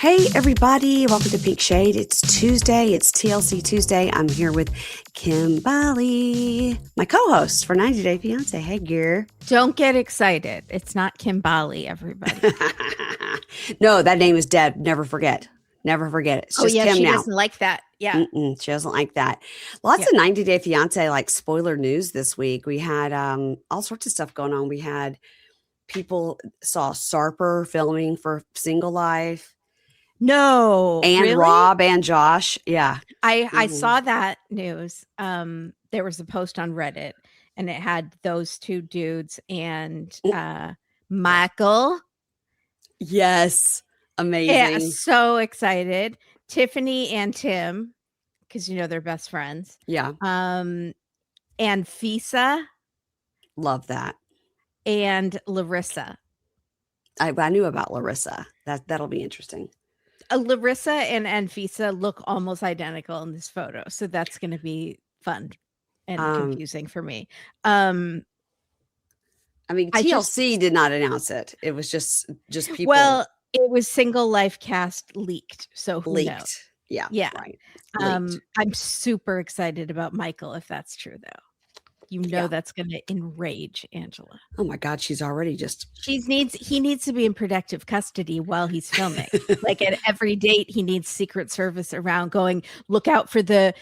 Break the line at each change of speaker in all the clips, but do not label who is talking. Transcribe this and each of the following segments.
Hey, everybody. Welcome to Pink Shade. It's Tuesday. It's TLC Tuesday. I'm here with Kimberly, my co-host for 90 Day Fiance. Hey, Gear.
Don't get excited. It's not Kimberly, everybody.
No, that name is dead. Never forget. Never forget it. It's just Kim
she
now.
doesn't like that. Yeah.
She doesn't like that. Lots of 90 Day Fiance, like spoiler news this week. We had all sorts of stuff going on. We had people saw Sarper filming for Single Life.
No.
And
really?
Rob and Josh. Yeah.
I saw that news. There was a post on Reddit and it had those two dudes and Michael.
Yes. Amazing.
Yeah, so excited. Tiffany and Tim, because you know they're best friends.
Yeah.
And Fisa.
Love that.
And Larissa.
I knew about Larissa. That'll be interesting.
Larissa and Anfisa look almost identical in this photo, so that's going to be fun and confusing for me. I
mean, TLC did not announce it. It was just people.
Well, it was Single Life cast leaked, so who knows?
Yeah, right.
I'm super excited about Michael if that's true, though. You know that's going to enrage Angela.
Oh my God, she's already just.
He needs to be in protective custody while he's filming. Like at every date, he needs Secret Service around going, look out for the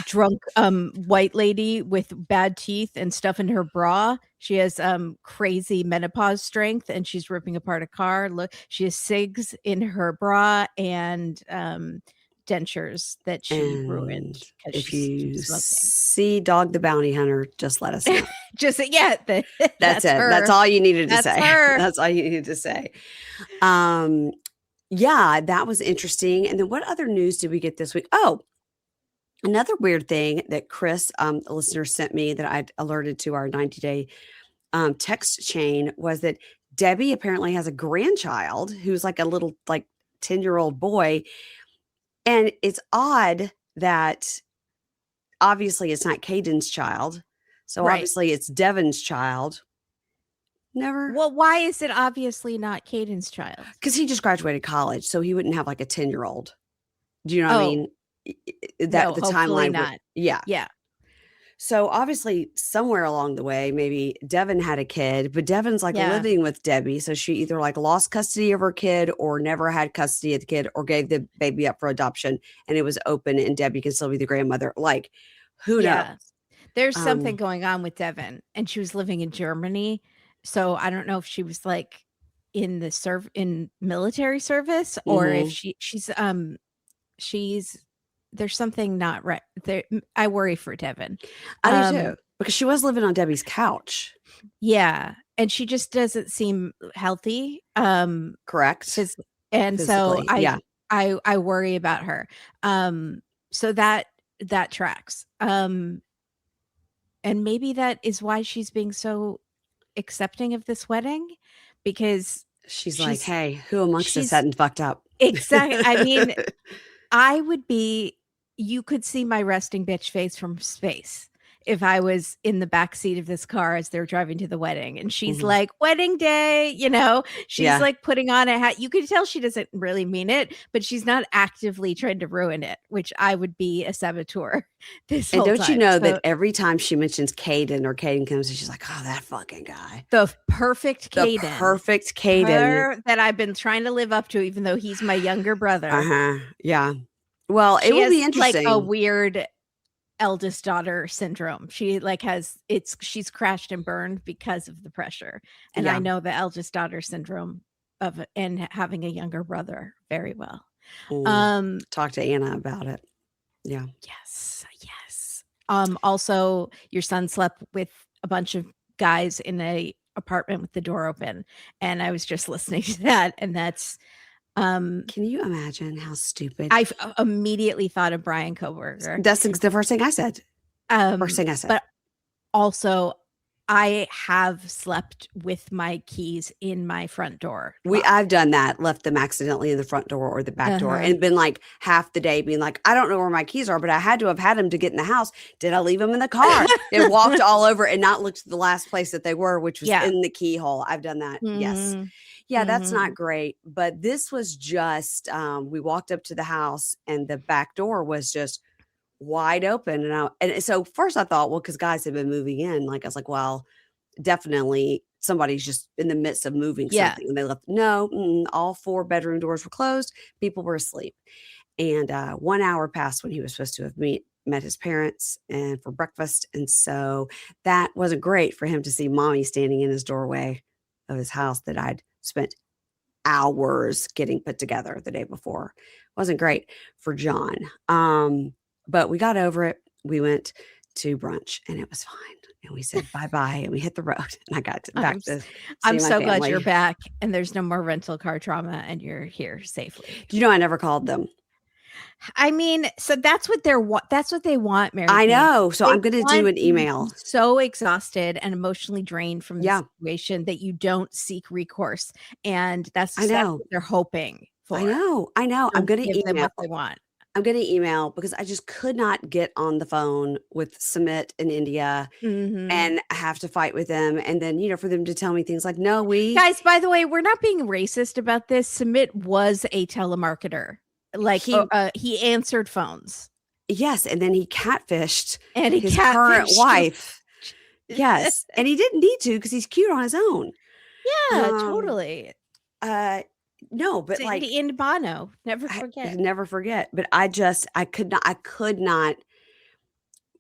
drunk white lady with bad teeth and stuff in her bra. She has crazy menopause strength and she's ripping apart a car. Look, she has cigs in her bra and dentures that she ruined.
If you see Dog the Bounty Hunter, just let us know.
That's it.
Her. That's all you needed to say. That's all you needed to say. Yeah, that was interesting. And then what other news did we get this week? Oh, another weird thing that Chris, a listener, sent me that I'd alerted to our 90-day text chain was that Debby apparently has a grandchild who's like a little 10-year-old boy. And it's odd that obviously it's not Caden's child. So obviously it's Devon's child. Never.
Well, why is it obviously not Caden's child?
Because he just graduated college. So he wouldn't have like a 10-year-old. Do you know what I mean? The timeline.
Not.
Yeah.
Yeah.
So obviously somewhere along the way, maybe Devon had a kid, but Devon's living with Debby. So she either lost custody of her kid or never had custody of the kid or gave the baby up for adoption and it was open and Debby can still be the grandmother. Who knows?
There's something going on with Devon and she was living in Germany. So I don't know if she was in military service or if she's there's something not right there. I worry for Devon.
I do too, because she was living on Debbie's couch.
Yeah. And she just doesn't seem healthy.
Correct.
And so I worry about her. So that tracks. And maybe that is why she's being so accepting of this wedding, because
she's like, hey, who amongst us hadn't fucked up?
Exactly. I mean, you could see my resting bitch face from space if I was in the back seat of this car as they're driving to the wedding. And she's like, wedding day, she's like putting on a hat. You could tell she doesn't really mean it, but she's not actively trying to ruin it, which I would be a saboteur this whole time.
And don't you know that every time she mentions Caden or Caden comes, she's like, oh, that fucking guy.
The perfect Caden.
The perfect Caden.
That I've been trying to live up to, even though he's my younger brother.
Yeah. Well, it will be interesting.
Like a weird eldest daughter syndrome. She she's crashed and burned because of the pressure. And I know the eldest daughter syndrome and having a younger brother very well.
Talk to Anna about it. Yeah.
Yes. Also, your son slept with a bunch of guys in a apartment with the door open. And I was just listening to that. And that's
can you imagine how stupid?
I immediately thought of Brian Koberger.
That's the first thing I said. But
also, I have slept with my keys in my front door.
I've done that, left them accidentally in the front door or the back door, and been half the day being like, I don't know where my keys are, but I had to have had them to get in the house. Did I leave them in the car? And walked all over and not looked at the last place that they were, which was in the keyhole. I've done that. Yes. Yeah, that's not
Mhm.
great. But this was just, we walked up to the house and the back door was just wide open. And so first I thought, well, because guys have been moving in, like I was like, well, definitely somebody's just in the midst of moving
Yeah.
something. And they left. No, all 4 bedroom doors were closed. People were asleep. And 1 hour passed when he was supposed to have met his parents and for breakfast. And so that wasn't great for him to see mommy standing in his doorway of his house that I'd spent hours getting put together the day before. Wasn't great for John. But we got over it. We went to brunch and it was fine. And we said bye-bye and we hit the road. And I got back to
I'm
see my
so glad you're
family.
back and there's no more rental car trauma and you're here safely.
Do you know I never called them?
I mean, so that's what that's what they want, Mary
I
Kate.
know. So
They
I'm going to do
want
an
you to be
email.
so exhausted and emotionally drained from the
Yeah.
situation that you don't seek recourse. And that's
I know.
what they're hoping for.
I know. I'm
Don't
going to
give them
email.
what they want.
I'm going to email because I just could not get on the phone with Sumit in India
Mhm.
and have to fight with them. And then, for them to tell me things like, no,
Guys, by the way, we're not being racist about this. Sumit was a telemarketer. Like he answered phones.
Yes. And then he catfished
And he
his
catfished
current wife. Yes. And he didn't need to because he's cute on his own.
Yeah, totally.
No, but like
in Bono, never forget.
Never forget. But I could not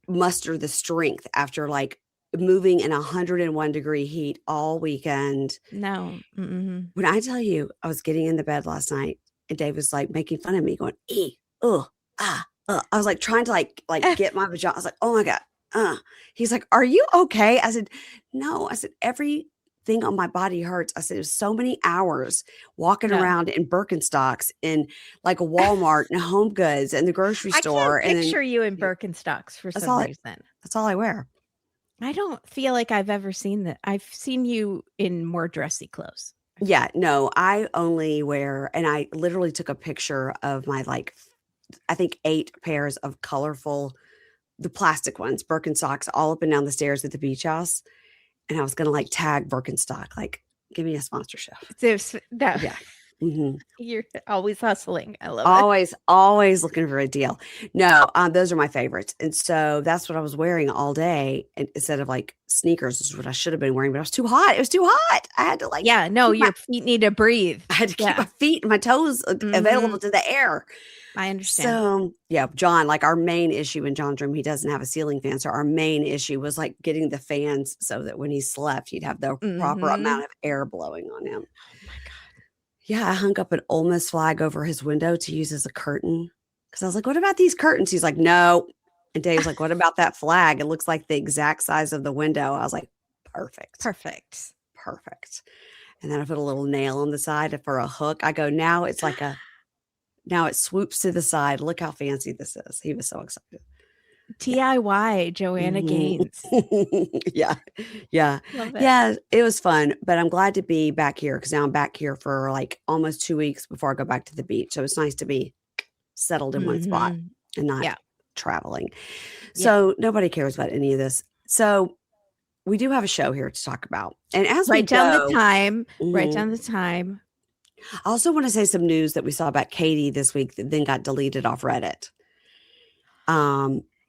muster the strength after like moving in 101-degree heat all weekend.
No. Mm-mm.
When I tell you, I was getting in the bed last night and Dave was like making fun of me, going, I was like trying to like get my vagina. I was like, oh my God. He's like, are you okay? I said, no. I said, everything on my body hurts. I said, it was so many hours walking around in Birkenstocks in like a Walmart and Home Goods and the grocery store.
I can't picture you in Birkenstocks for some reason.
That's all I wear.
I don't feel like I've ever seen that. I've seen you in more dressy clothes.
Yeah, no, I only wear, and I literally took a picture of my I think 8 pairs of colorful, the plastic ones, Birkenstocks, all up and down the stairs at the beach house. And I was going to tag Birkenstock, give me a sponsorship. Yeah. Mm-hmm.
You're always hustling. I love
it. Always looking for a deal. No, those are my favorites. And so that's what I was wearing all day. And instead of sneakers, is what I should have been wearing, but it was too hot. It was too hot. I had to
your feet need to breathe.
I had to keep my feet and my toes available to the air.
I understand.
So yeah, John, our main issue in John's room, he doesn't have a ceiling fan. So our main issue was getting the fans so that when he slept, he'd have the proper amount of air blowing on him.
Oh my God.
Yeah, I hung up an Ole Miss flag over his window to use as a curtain. Because I was like, what about these curtains? He's like, no. And Dave's like, what about that flag? It looks like the exact size of the window. I was like, perfect. And then I put a little nail on the side for a hook. I go, now it swoops to the side. Look how fancy this is. He was so excited.
DIY Joanna Gaines.
Yeah. Yeah, it was fun, but I'm glad to be back here because now I'm back here for almost 2 weeks before I go back to the beach. So it's nice to be settled in one spot and not traveling. So nobody cares about any of this. So we do have a show here to talk about. And as
write down the time.
I also want to say some news that we saw about Catie this week that then got deleted off Reddit.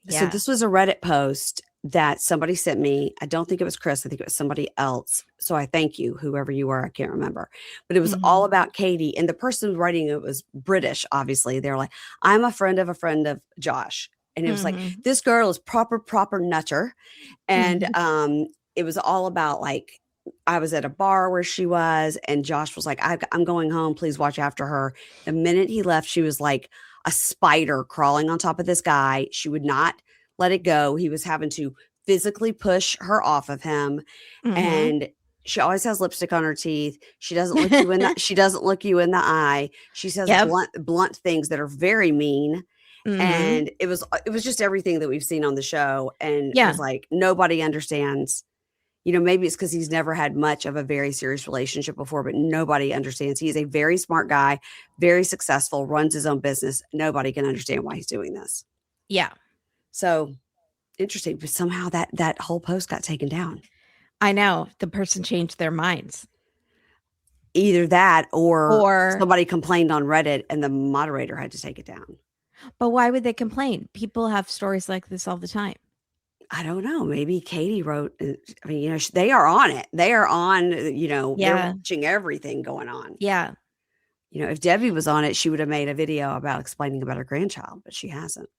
So this was a Reddit post that somebody sent me. I don't think it was Chris. I think it was somebody else. So I thank you, whoever you were. I can't remember. But it was all about Catie. And the person writing it was British, obviously. They're like, I'm a friend of Josh. And it was like, this girl is proper nutter. And it was all about I was at a bar where she was. And Josh was like, I'm going home. Please watch after her. The minute he left, she was like a spider crawling on top of this guy. She would not let it go. He was having to physically push her off of him. And she always has lipstick on her teeth. She doesn't look you in she doesn't look you in the eye. She says blunt things that are very mean. And it was just everything that we've seen on the show. And it was like, nobody understands. Maybe it's because he's never had much of a very serious relationship before, but nobody understands. He's a very smart guy, very successful, runs his own business. Nobody can understand why he's doing this.
Yeah.
So interesting. But somehow that whole post got taken down.
I know. The person changed their minds.
Either that or
Or
somebody complained on Reddit and the moderator had to take it down.
but why would they complain? People have stories like this all the time.
I don't know. Maybe Catie wrote. I mean, they are on it. They are on. They're
Yeah.
watching everything going on.
Yeah.
If Debby was on it, she would have made a video about explaining about her grandchild, but she hasn't.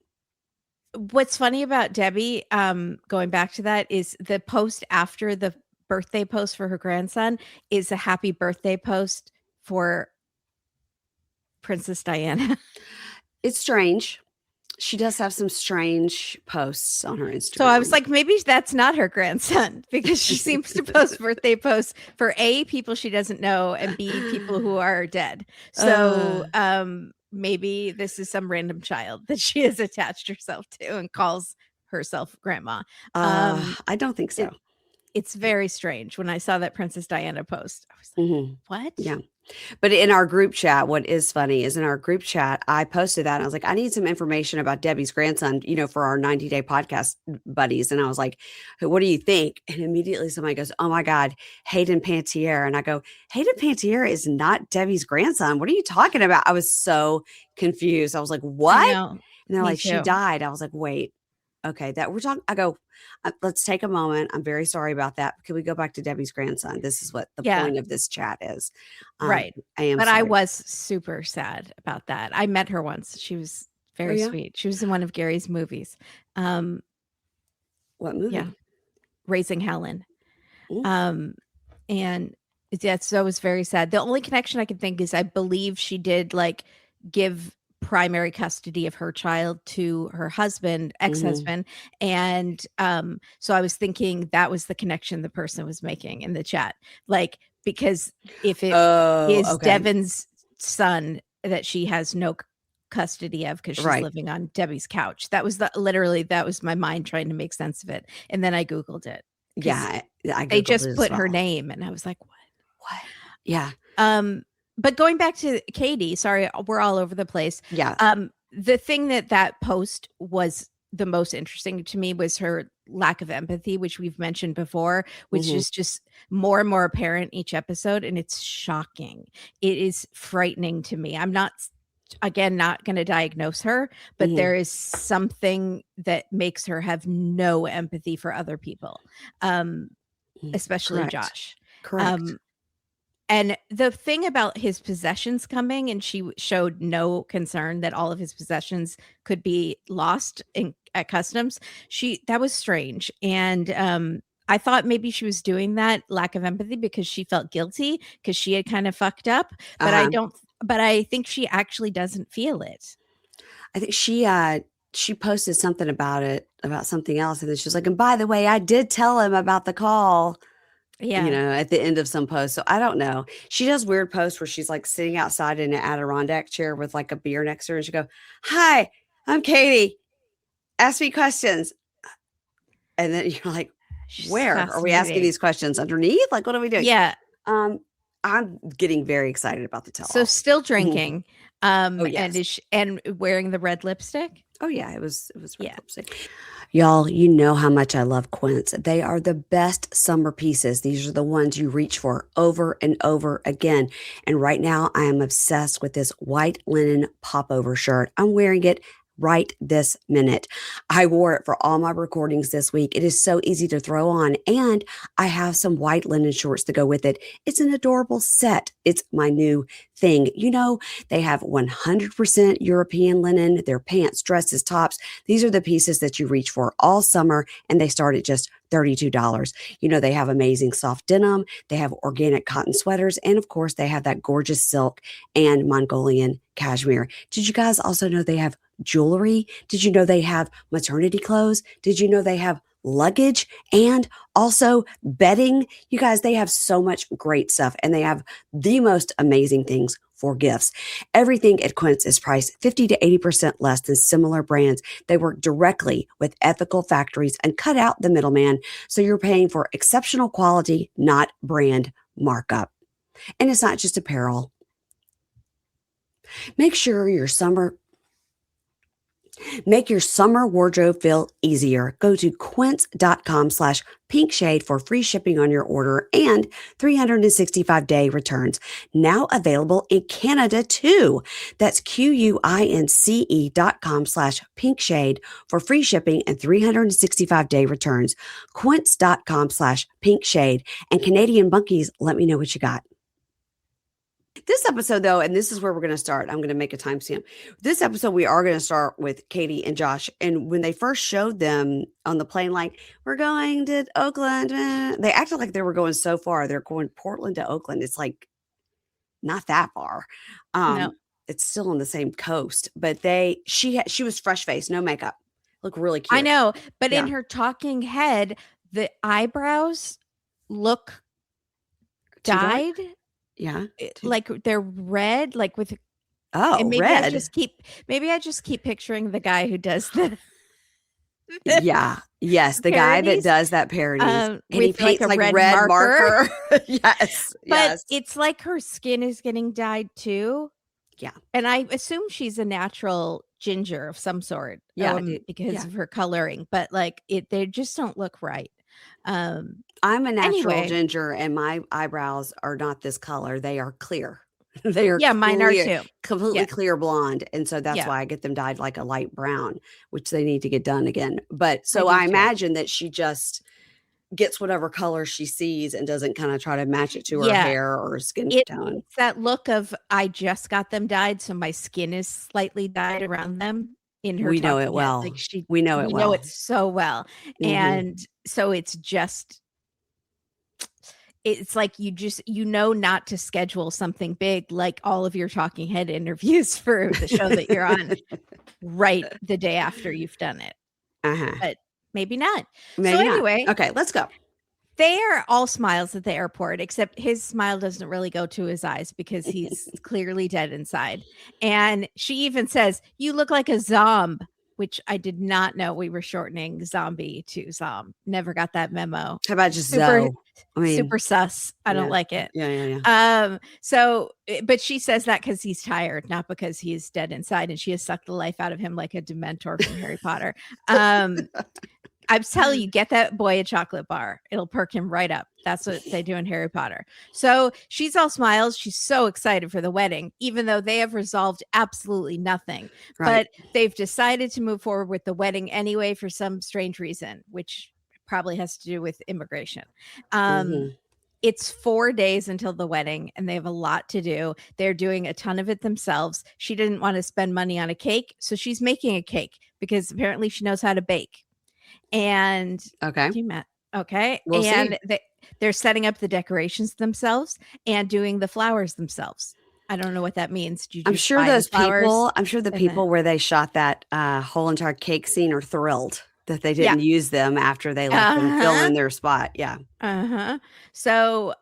What's funny about Debby, going back to that, is the post after the birthday post for her grandson is a happy birthday post for Princess Diana.
It's strange. She does have some strange posts on her Instagram.
So I was like, maybe that's not her grandson, because she seems to post birthday posts for A, people she doesn't know, and B, people who are dead. So maybe this is some random child that she has attached herself to and calls herself grandma.
I don't think so.
It's very strange. When I saw that Princess Diana post, I was like, what?
Yeah. But in our group chat, what is funny is in our group chat, I posted that and I was like, I need some information about Debbie's grandson, for our 90-day podcast buddies. And I was like, what do you think? And immediately somebody goes, oh my God, Hayden Pantier. And I go, Hayden Pantier is not Debbie's grandson. What are you talking about? I was so confused. I was like, what? And they're like, she died. I was like, wait, okay, that we're talking. I go, let's take a moment. I'm very sorry about that. Can we go back to Debbie's grandson? This is what the point of this chat is.
Right.
But
I was super sad about that. I met her once. She was very sweet. She was in one of Gary's movies.
What movie?
Yeah. Raising Helen. And so it was very sad. The only connection I can think is I believe she did give primary custody of her child to her husband, ex-husband. And so I was thinking that was the connection the person was making in the chat. Because if it is Devin's son that she has no custody of because she's living on Debbie's couch. That was literally my mind trying to make sense of it. And then I Googled it.
Yeah.
They just put her name and I was like, what?
Yeah.
But going back to Catie, sorry, we're all over the place.
Yeah.
The thing that post was the most interesting to me was her lack of empathy, which we've mentioned before, which is just more and more apparent each episode. And it's shocking. It is frightening to me. I'm not going to diagnose her, but there is something that makes her have no empathy for other people, especially Josh.
Correct.
And the thing about his possessions coming, and she showed no concern that all of his possessions could be lost at customs. That was strange. And I thought maybe she was doing that lack of empathy because she felt guilty because she had kind of fucked up. But I think she actually doesn't feel it.
I think she posted something about something else. And then she was like, and by the way, I did tell him about the call.
Yeah.
At the end of some post. So I don't know. She does weird posts where she's sitting outside in an Adirondack chair with a beer next to her. And she go, hi, I'm Catie. Ask me questions. And then you're like, where are we asking these questions? Underneath? What are we doing?
Yeah.
I'm getting very excited about the tell-all.
So still drinking.
Yes.
and wearing the red lipstick.
Oh yeah, it was red lipstick. Y'all, you know how much I love Quince. They are the best summer pieces. These are the ones you reach for over and over again. And right now I am obsessed with this white linen popover shirt. I'm wearing it right this minute. I wore it for all my recordings this week. It is so easy to throw on. And I have some white linen shorts to go with it. It's an adorable set. It's my new thing. They have 100% European linen, their pants, dresses, tops. These are the pieces that you reach for all summer, and they start at just $32. They have amazing soft denim. They have organic cotton sweaters. And of course, they have that gorgeous silk and Mongolian cashmere. Did you guys also know they have jewelry? Did you know they have maternity clothes? Did you know they have luggage and also bedding? You guys, they have so much great stuff, and they have the most amazing things for gifts. Everything at Quince is priced 50 to 80% less than similar brands. They work directly with ethical factories and cut out the middleman, so you're paying for exceptional quality, not brand markup. And it's not just apparel. Make sure your summer Make your summer wardrobe feel easier. Go to quince.com/pinkshade for free shipping on your order and 365-day returns. Now available in Canada too. That's QUINCE.com/pinkshade for free shipping and 365-day returns. Quince.com/pinkshade. And Canadian bunkies, let me know what you got. This episode, though, and this is where we're going to start. I'm going to make a timestamp. This episode, we are going to start with Catie and Josh. And when they first showed them on the plane, like, we're going to Oakland, they acted like they were going so far. They're going Portland to Oakland. It's like not that far.
No.
It's still on the same coast. But she was fresh faced, no makeup. Look really cute.
I know. But in her talking head, the eyebrows look dyed.
Yeah.
Like they're red, like with
and maybe red.
I just keep picturing the guy who does the
yeah. Yes, the guy that does that parody. And he paints like red marker. Yes.
But it's like her skin is getting dyed too.
Yeah.
And I assume she's a natural ginger of some sort.
Yeah.
Because of her coloring. But like they just don't look right.
I'm a natural ginger, and my eyebrows are not this color. They are clear. They are
mine are too.
Completely clear blonde, and so that's why I get them dyed like a light brown, which they need to get done again. But so I imagine that she just gets whatever color she sees and doesn't kind of try to match it to her hair or skin tone.
It's that look of I just got them dyed, so my skin is slightly dyed around them. In her,
we know it well.
Like
we know it well.
We know it so well, and so it's just. It's like you know not to schedule something big like all of your talking head interviews for the show that you're on right the day after you've done it. But maybe not. Anyway,
okay, let's go.
They are all smiles at the airport, except his smile doesn't really go to his eyes because he's clearly dead inside. And she even says, "You look like a zombie," which I did not know we were shortening zombie to zom. Never got that memo.
How about just Zoe?
Super sus. I don't like it.
Yeah.
So, but she says that because he's tired, not because he's dead inside, and she has sucked the life out of him like a Dementor from Harry Potter. I'm telling you, get that boy a chocolate bar. It'll perk him right up. That's what they do in Harry Potter. So she's all smiles. She's so excited for the wedding, even though they have resolved absolutely nothing. Right. But they've decided to move forward with the wedding anyway for some strange reason, which probably has to do with immigration. It's 4 days until the wedding, and they have a lot to do. They're doing a ton of it themselves. She didn't want to spend money on a cake, so she's making a cake because apparently she knows how to bake. And
okay.
We'll and they're setting up the decorations themselves and doing the flowers themselves. I don't know what that means.
I'm sure the people where they shot that whole entire cake scene are thrilled that they didn't use them after they let them fill in their spot. Yeah.
So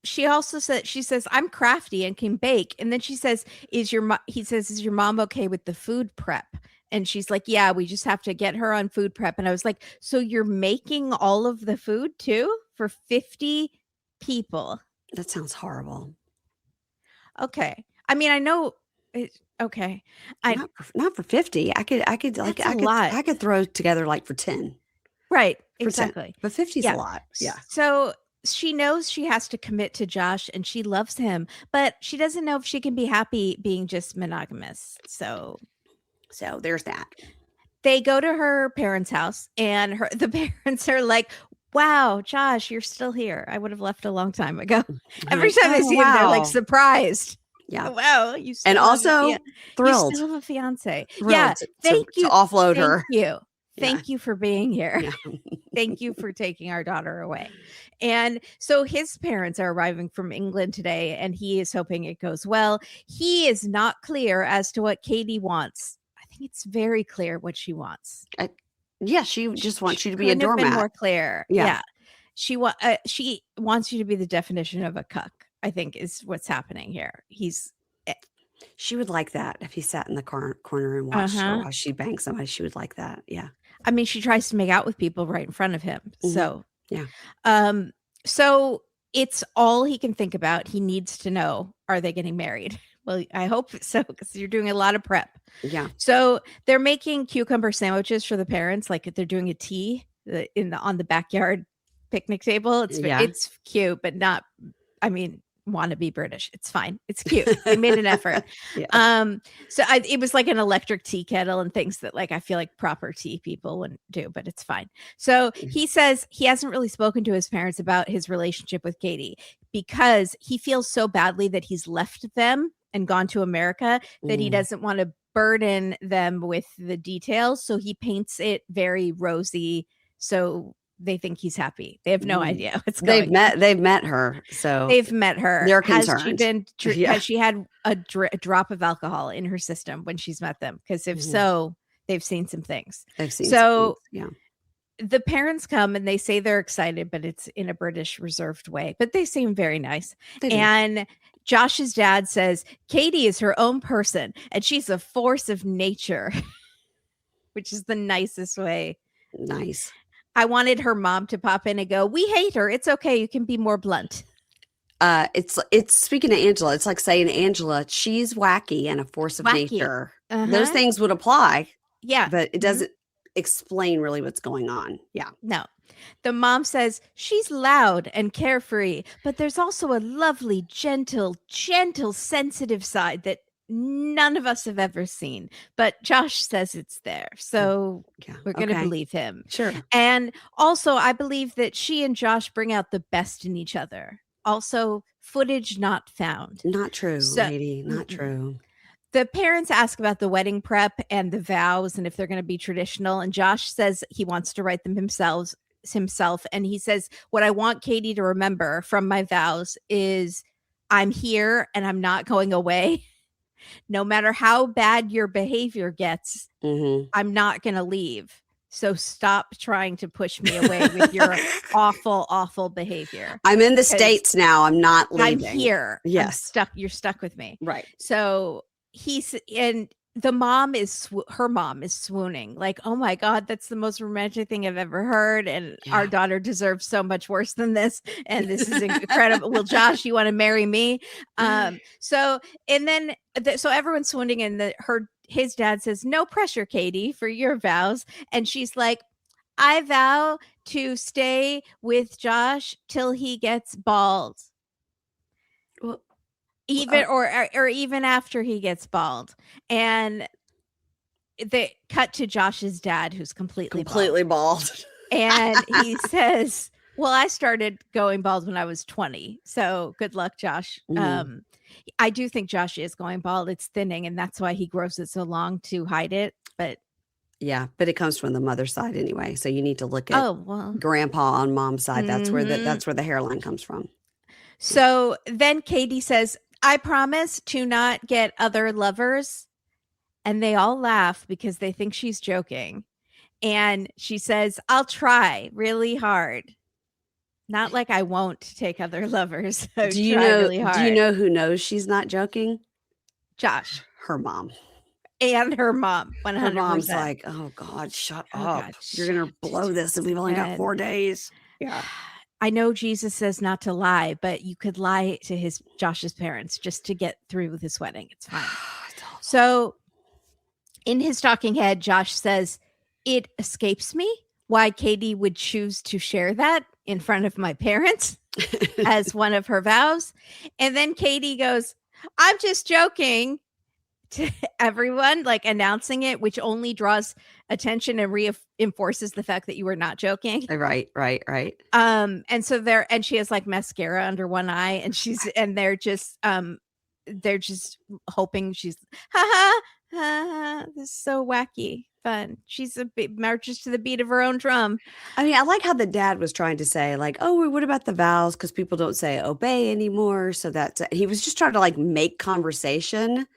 she also says, "I'm crafty and can bake." And then she says, "Is your mom okay with the food prep?" And she's like, "Yeah, we just have to get her on food prep." And I was like, "So you're making all of the food too for 50 people?"
That sounds horrible.
Okay. I mean, I know. Okay.
Not for 50. I could throw together like for 10.
Right. Exactly.
10. But 50 is a lot. Yeah.
So she knows she has to commit to Josh and she loves him, but she doesn't know if she can be happy being just monogamous. So
there's that.
They go to her parents' house and the parents are like, "Wow, Josh, you're still here. I would have left a long time ago." Every time they see him, they're like surprised.
Yeah.
Wow. You still
and also thrilled.
You still have a fiance.
Thrilled
yeah. Thank you.
To offload her.
Thank you. Thank you for being here. Yeah. Thank you for taking our daughter away. And so his parents are arriving from England today, and he is hoping it goes well. He is not clear as to what Catie wants. I think it's very clear what she wants.
She just wants you to be a doormat.
Been more clear. Yeah. She wants you to be the definition of a cuck, I think is what's happening here.
She would like that if he sat in the corner and watched her while she banged somebody. She would like that. Yeah.
I mean, she tries to make out with people right in front of him. Mm-hmm. So,
yeah.
So it's all he can think about. He needs to know, are they getting married? Well, I hope so, because you're doing a lot of prep.
Yeah.
So they're making cucumber sandwiches for the parents, like they're doing a tea on the backyard picnic table. It's cute, but not, I mean, want to be British. It's fine. It's cute. They made an effort. So it was like an electric tea kettle and things that like I feel like proper tea people wouldn't do, but it's fine. So he says he hasn't really spoken to his parents about his relationship with Catie because he feels so badly that he's left them and gone to America that he doesn't want to burden them with the details. So he paints it very rosy. So they think he's happy. They have no idea what's going on.
They've met her. So
they've met her.
They're concerned.
Has she had a drop of alcohol in her system when she's met them? Because if so, they've seen some things. The parents come and they say they're excited, but it's in a British reserved way. But they seem very nice. And Josh's dad says Catie is her own person and she's a force of nature, which is the nicest way.
Nice.
I wanted her mom to pop in and go, we hate her. It's okay. You can be more blunt.
It's speaking of Angela, it's like saying Angela, she's wacky and a force of nature. Those things would apply.
Yeah.
But it doesn't explain really what's going on. Yeah.
No. The mom says she's loud and carefree, but there's also a lovely, gentle, sensitive side that none of us have ever seen. But Josh says it's there. So we're going to believe him.
Sure.
And also, I believe that she and Josh bring out the best in each other. Also, footage not found.
Not true, lady. Not true.
The parents ask about the wedding prep and the vows and if they're going to be traditional. And Josh says he wants to write them himself. And he says, what I want Catie to remember from my vows is I'm here and I'm not going away. No matter how bad your behavior gets, I'm not going to leave. So stop trying to push me away with your awful, awful behavior.
I'm in the States now. I'm not leaving.
I'm here.
Yes.
I'm stuck. You're stuck with me.
Right.
So the mom her mom is swooning like, oh my God, that's the most romantic thing I've ever heard. And our daughter deserves so much worse than this. And this is incredible. Well, Josh, you want to marry me? So everyone's swooning and his dad says, no pressure, Catie, for your vows. And she's like, I vow to stay with Josh till he gets bald. Well, even after he gets bald. And they cut to Josh's dad, who's completely
bald.
And he says, well, I started going bald when I was 20. So good luck, Josh. I do think Josh is going bald. It's thinning, and that's why he grows it so long to hide it. But
it comes from the mother's side anyway. So you need to look at grandpa on mom's side. That's where the hairline comes from.
So then Catie says, I promise to not get other lovers. And they all laugh because they think she's joking. And she says, I'll try really hard. Not like I won't take other lovers.
Do you know who knows she's not joking?
Josh.
Her mom.
And her mom. 100%.
Her mom's like, oh God, shut up. You're going to blow this and we've only got 4 days. Yeah.
I know Jesus says not to lie, but you could lie to Josh's parents just to get through with his wedding. It's fine. So in his talking head, Josh says, it escapes me why Catie would choose to share that in front of my parents as one of her vows. And then Catie goes, I'm just joking, to everyone, like announcing it, which only draws attention and reinforces the fact that you were not joking.
Right.
And so and she has like mascara under one eye, and they're just hoping she's this is so wacky fun. She's marches to the beat of her own drum.
I mean, I like how the dad was trying to say like, oh, what about the vows? Because people don't say obey anymore. So he was just trying to like make conversation.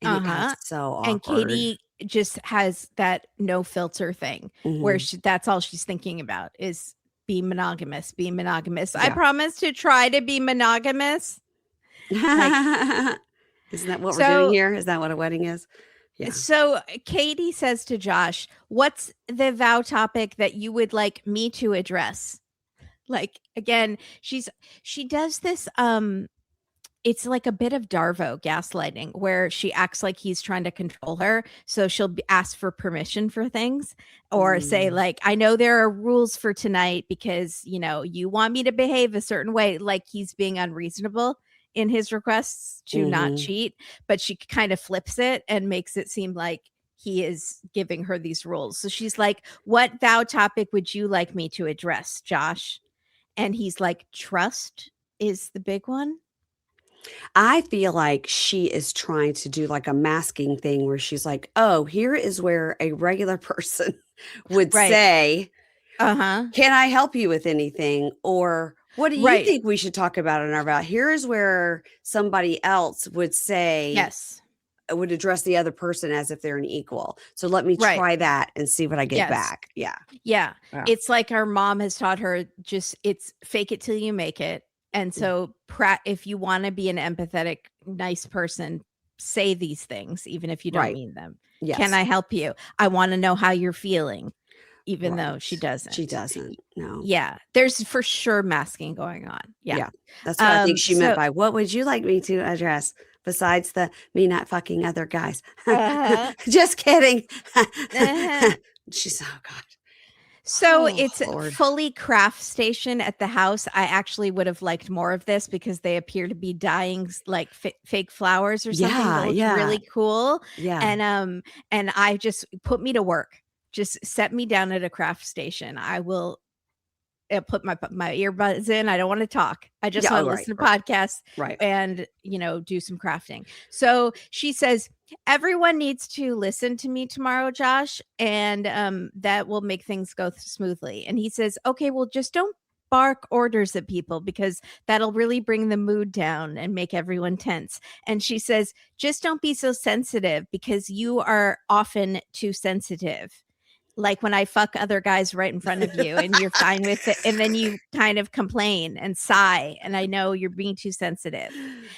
And it got so awkward.
And Catie just has that no filter thing where that's all she's thinking about is be monogamous. Yeah. I promise to try to be monogamous.
Like, isn't that what we're doing here? Is that what a wedding is? Yeah.
So Catie says to Josh, what's the vow topic that you would like me to address? Like, again, she does this it's like a bit of Darvo gaslighting where she acts like he's trying to control her. So she'll ask for permission for things or say like, I know there are rules for tonight because, you know, you want me to behave a certain way. Like he's being unreasonable in his requests to not cheat, but she kind of flips it and makes it seem like he is giving her these rules. So she's like, what vow topic would you like me to address, Josh? And he's like, trust is the big one.
I feel like she is trying to do like a masking thing where she's like, oh, here is where a regular person would say, can I help you with anything? Or what do you think we should talk about in our vow? Here is where somebody else would say,
yes,
would address the other person as if they're an equal. So let me try that and see what I get back. Yeah.
It's like our mom has taught her it's fake it till you make it. And so if you want to be an empathetic, nice person, say these things, even if you don't mean them. Yes. Can I help you? I want to know how you're feeling, even though she doesn't.
She doesn't. No.
Yeah. There's for sure masking going on. Yeah.
That's what I think she meant by what would you like me to address besides me not fucking other guys? Just kidding. She's, oh God.
So it's fully craft station at the house. I actually would have liked more of this because they appear to be dyeing like fake flowers or something. Yeah, really cool. Yeah, and I just put me to work. Just set me down at a craft station. I will put my earbuds in. I don't want to talk. I just want to listen to podcasts and, you know, do some crafting. So she says, everyone needs to listen to me tomorrow, Josh, and that will make things go smoothly. And he says, okay, well, just don't bark orders at people because that'll really bring the mood down and make everyone tense. And she says, just don't be so sensitive because you are often too sensitive. Like when I fuck other guys right in front of you and you're fine with it. And then you kind of complain and sigh. And I know you're being too sensitive.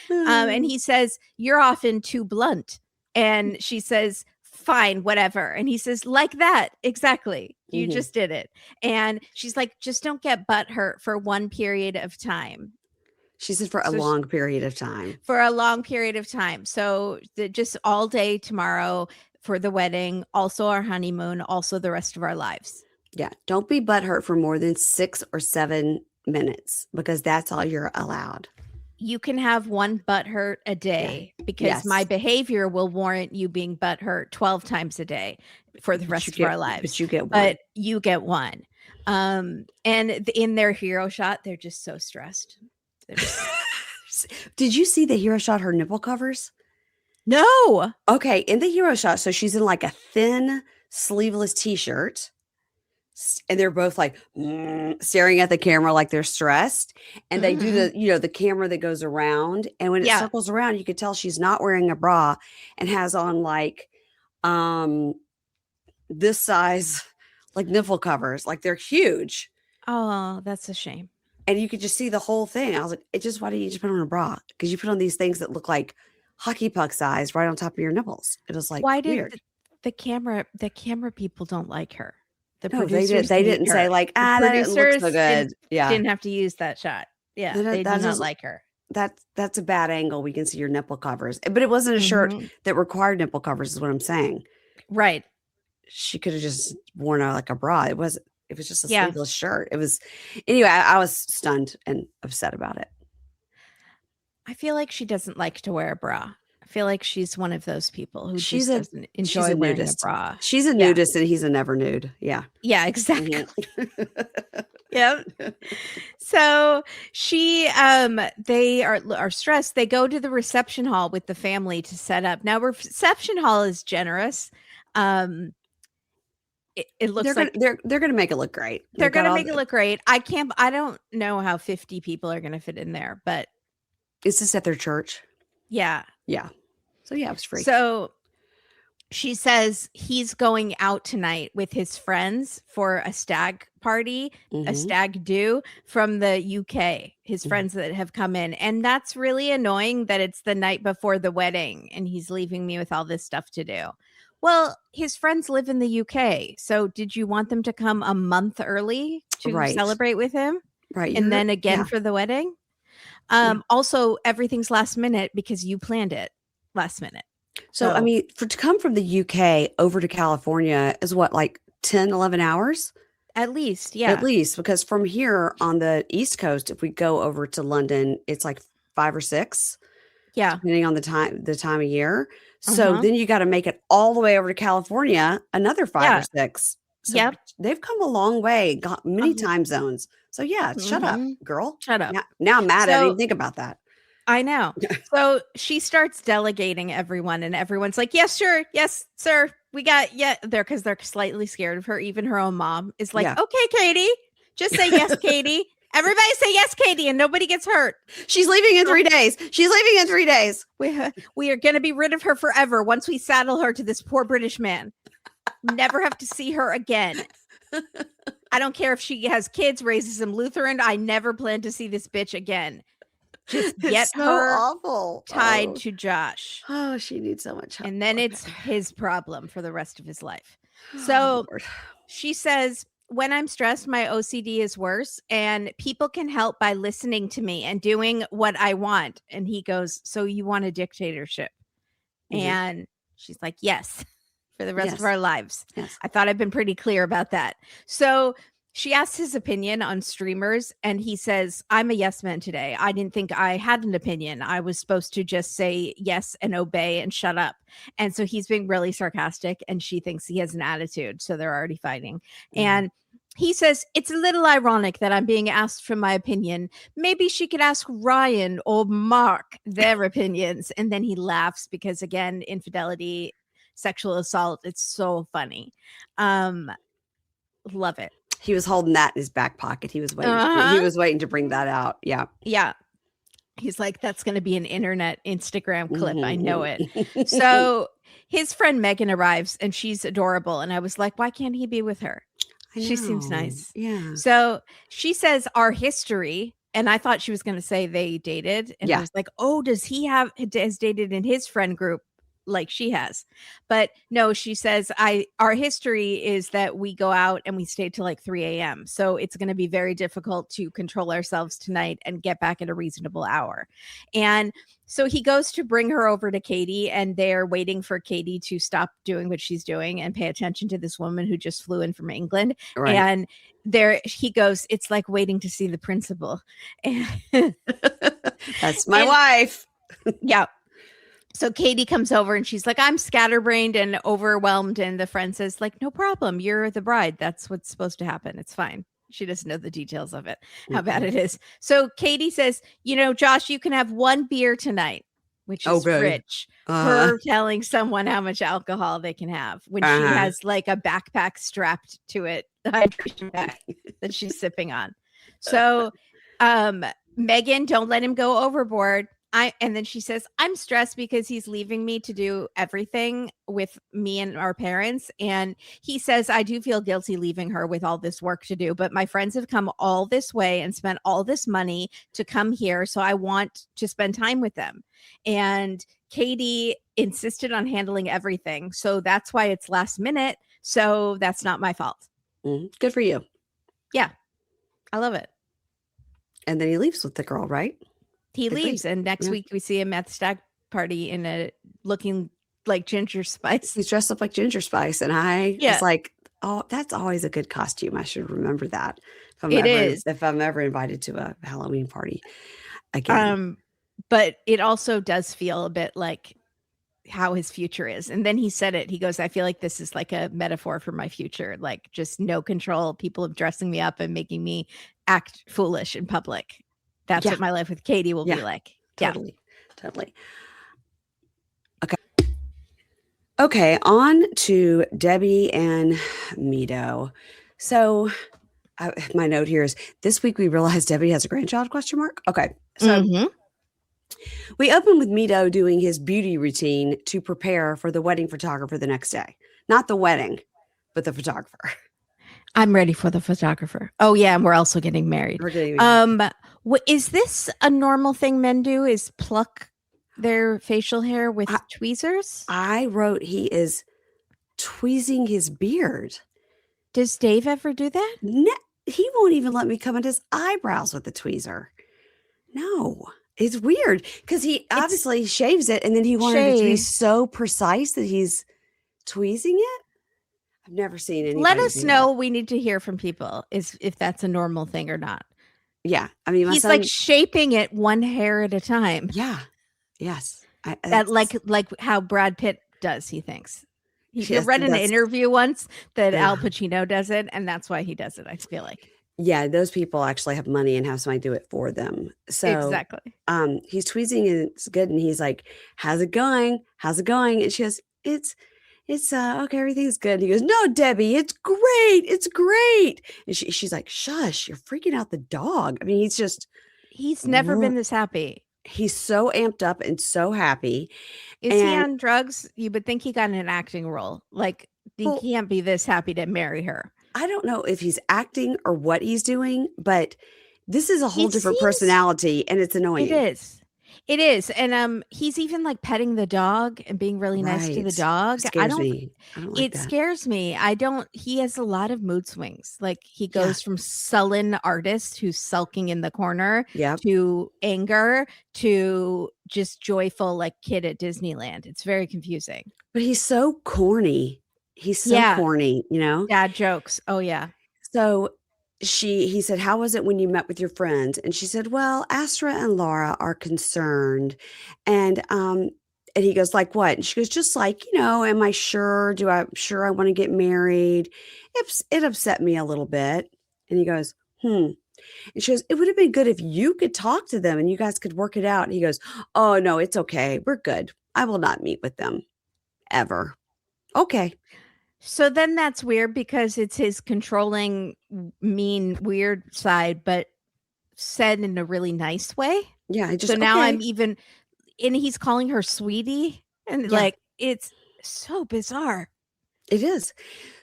And he says, you're often too blunt. And she says, fine, whatever. And he says, like that. Exactly. You just did it. And she's like, just don't get butthurt for one period of time.
She said for a long period of time.
For a long period of time. So just all day tomorrow for the wedding, also our honeymoon, also the rest of our lives.
Yeah. Don't be butthurt for more than 6 or 7 minutes because that's all you're allowed.
You can have one butthurt a day because my behavior will warrant you being butthurt 12 times a day for the rest of our lives.
But you get one.
But you get one. And in their hero shot, they're just so stressed.
Did you see the hero shot, her nipple covers?
No.
Okay. In the hero shot, so she's in like a thin sleeveless t-shirt and they're both like staring at the camera like they're stressed. And they do the camera that goes around. And when it circles around, you could tell she's not wearing a bra and has on like this size like nipple covers. Like they're huge.
Oh, that's a shame.
And you could just see the whole thing. I was like, why don't you just put on a bra? Because you put on these things that look like hockey puck size right on top of your nipples. It was like,
why
weird.
Did the camera people don't like her?
The producers they didn't say like, that didn't look so good.
Didn't have to use that shot. Yeah, they did not like her.
That's a bad angle. We can see your nipple covers, but it wasn't a shirt that required nipple covers. Is what I'm saying.
Right.
She could have just worn like a bra. It was just a sleeveless shirt. It was anyway. I was stunned and upset about it.
I feel like she doesn't like to wear a bra. I feel like she's one of those people who doesn't enjoy wearing a bra.
She's a nudist and he's a never nude. Yeah.
Yeah, exactly. Yep. So they are stressed. They go to the reception hall with the family to set up. Now, reception hall is generous. It looks
they're going to make it look great.
They're going to make it look great. I don't know how 50 people are going to fit in there, but
is this at their church?
Yeah.
Yeah. So yeah, it was free.
So she says he's going out tonight with his friends for a stag party, a stag do from the UK, his friends that have come in. And that's really annoying that it's the night before the wedding and he's leaving me with all this stuff to do. Well, his friends live in the UK. So did you want them to come a month early to celebrate with him?
Right.
And then again for the wedding? Also, everything's last minute because you planned it last minute.
So, I mean, to come from the UK over to California is what, like 10, 11 hours?
At least, yeah.
At least, because from here on the East Coast, if we go over to London, it's like 5 or 6.
Yeah.
Depending on the time of year. So then you got to make it all the way over to California, another 5 or 6. So they've come a long way, got many time zones. So yeah, shut up, girl.
Shut up.
Now I'm mad. I didn't think about that.
I know. So she starts delegating everyone, and everyone's like, yes, sure. Yes, sir. We got, there, because they're slightly scared of her. Even her own mom is like, okay, Catie, just say yes, Catie. Everybody say yes, Catie, and nobody gets hurt.
She's leaving in 3 days. She's leaving in 3 days.
We are going to be rid of her forever once we saddle her to this poor British man. Never have to see her again. I don't care if she has kids, raises them Lutheran. I never plan to see this bitch again. Just get her tied to Josh.
Oh, she needs so much help.
And then it's his problem for the rest of his life. So she says, when I'm stressed, my OCD is worse, and people can help by listening to me and doing what I want. And he goes, so you want a dictatorship? And she's like, yes, for the rest of our lives.
Yes.
I thought I've been pretty clear about that. So she asks his opinion on streamers, and he says, I'm a yes man today. I didn't think I had an opinion. I was supposed to just say yes and obey and shut up. And so he's being really sarcastic, and she thinks he has an attitude. So they're already fighting. And he says, it's a little ironic that I'm being asked for my opinion. Maybe she could ask Ryan or Mark their opinions. And then he laughs because, again, infidelity, sexual assault. It's so funny. Love it.
He was holding that in his back pocket. He was waiting. He was waiting to bring that out. Yeah.
Yeah. He's like, that's going to be an internet Instagram clip. I know it. So his friend Megan arrives, and she's adorable. And I was like, why can't he be with her? She seems nice.
Yeah.
So she says our history. And I thought she was going to say they dated. And I was like, oh, has dated in his friend group like she has? But no, she says, our history is that we go out and we stay till like 3 a.m. So it's going to be very difficult to control ourselves tonight and get back at a reasonable hour. And so he goes to bring her over to Catie, and they're waiting for Catie to stop doing what she's doing and pay attention to this woman who just flew in from England. Right. And he goes, it's like waiting to see the principal.
That's my wife.
Yeah. So Catie comes over, and she's like, I'm scatterbrained and overwhelmed. And the friend says, like, no problem. You're the bride. That's what's supposed to happen. It's fine. She doesn't know the details of it, how bad it is. So Catie says, Josh, you can have 1 beer tonight, which is rich. Her telling someone how much alcohol they can have when she has like a backpack strapped to it, the hydration bag that she's sipping on. So Megan, don't let him go overboard. And then she says, I'm stressed because he's leaving me to do everything with me and our parents. And he says, I do feel guilty leaving her with all this work to do, but my friends have come all this way and spent all this money to come here. So I want to spend time with them. And Catie insisted on handling everything. So that's why it's last minute. So that's not my fault.
Good for you.
Yeah. I love it.
And then he leaves with the girl, right?
He leaves, and next week we see him at the stag party in a looking like Ginger Spice.
He's dressed up like Ginger Spice, and I was like, "Oh, that's always a good costume. I should remember that if I'm ever invited to a Halloween party again."
But it also does feel a bit like how his future is. And then he said it. He goes, "I feel like this is like a metaphor for my future. Like just no control. People are dressing me up and making me act foolish in public." That's what my life with Catie will be like.
Totally. Okay. On to Debby and Mido. So my note here is this week we realized Debby has a grandchild ? Okay. So we open with Mido doing his beauty routine to prepare for the wedding photographer the next day. Not the wedding, but the photographer.
I'm ready for the photographer. Oh yeah, and we're also getting married. Is this a normal thing men do? Is pluck their facial hair with tweezers?
I wrote he is tweezing his beard.
Does Dave ever do that?
No, he won't even let me come at his eyebrows with the tweezer. No. It's weird because he
It's
obviously shaves it and then he wanted it to be
shaved.
so precise that he's tweezing it. I've never seen
Let
anybody
us
do that.
know. We need to hear from people is if that's a normal thing or not.
Yeah. I mean, my
He's like
son,
shaping it one hair at a time.
yeah. Yes.
That like how Brad Pitt does, he thinks. He
yes,
read an
that's,
interview once that
yeah.
Al Pacino does it, and that's why he does it, I feel like.
Yeah, those people actually have money and have somebody do it for them. So,
Exactly.
he's tweezing and it's good, and he's like, "How's it going? How's it going?" And she goes, "It's okay, everything's good." And he goes, "No, Debbie, it's great, it's great." And she's like, "Shush, you're freaking out the dog." I mean,
He's never been this happy.
he's so amped up and so happy.
Is he
And
on drugs? You would think he got an acting role. Like, he
well,
can't be this happy to marry her.
I don't know if he's acting or what he's doing, but this is a whole
It
different
seems
personality, and it's
it
annoying.
is. It is. And he's even like petting the dog and being really nice to the
Right.
dog.
Scares me. I don't like
It
that.
scares me. He has a lot of mood swings. Like, he
Yeah.
goes from sullen artist who's sulking in the corner
Yep.
to anger to just joyful like kid at Disneyland. It's very confusing.
But he's so corny. He's so
Yeah.
corny, you know?
Dad jokes. Oh yeah.
So he said, "How was it when you met with your friends?" And she said, "Well, Astra and Laura are concerned." And he goes, "Like what?" And she goes, "Just like, am I sure? Sure I want to get married?" It upset me a little bit. And he goes, "Hmm." And she goes, "It would have been good if you could talk to them and you guys could work it out." And he goes, "Oh, no, it's okay. We're good. I will not meet with them ever." Okay.
So then that's weird because it's his controlling, mean, weird side, but said in a really nice way.
Yeah.
So now
Okay.
I'm even, and he's calling her sweetie. And
Yeah.
like, it's so bizarre.
It is.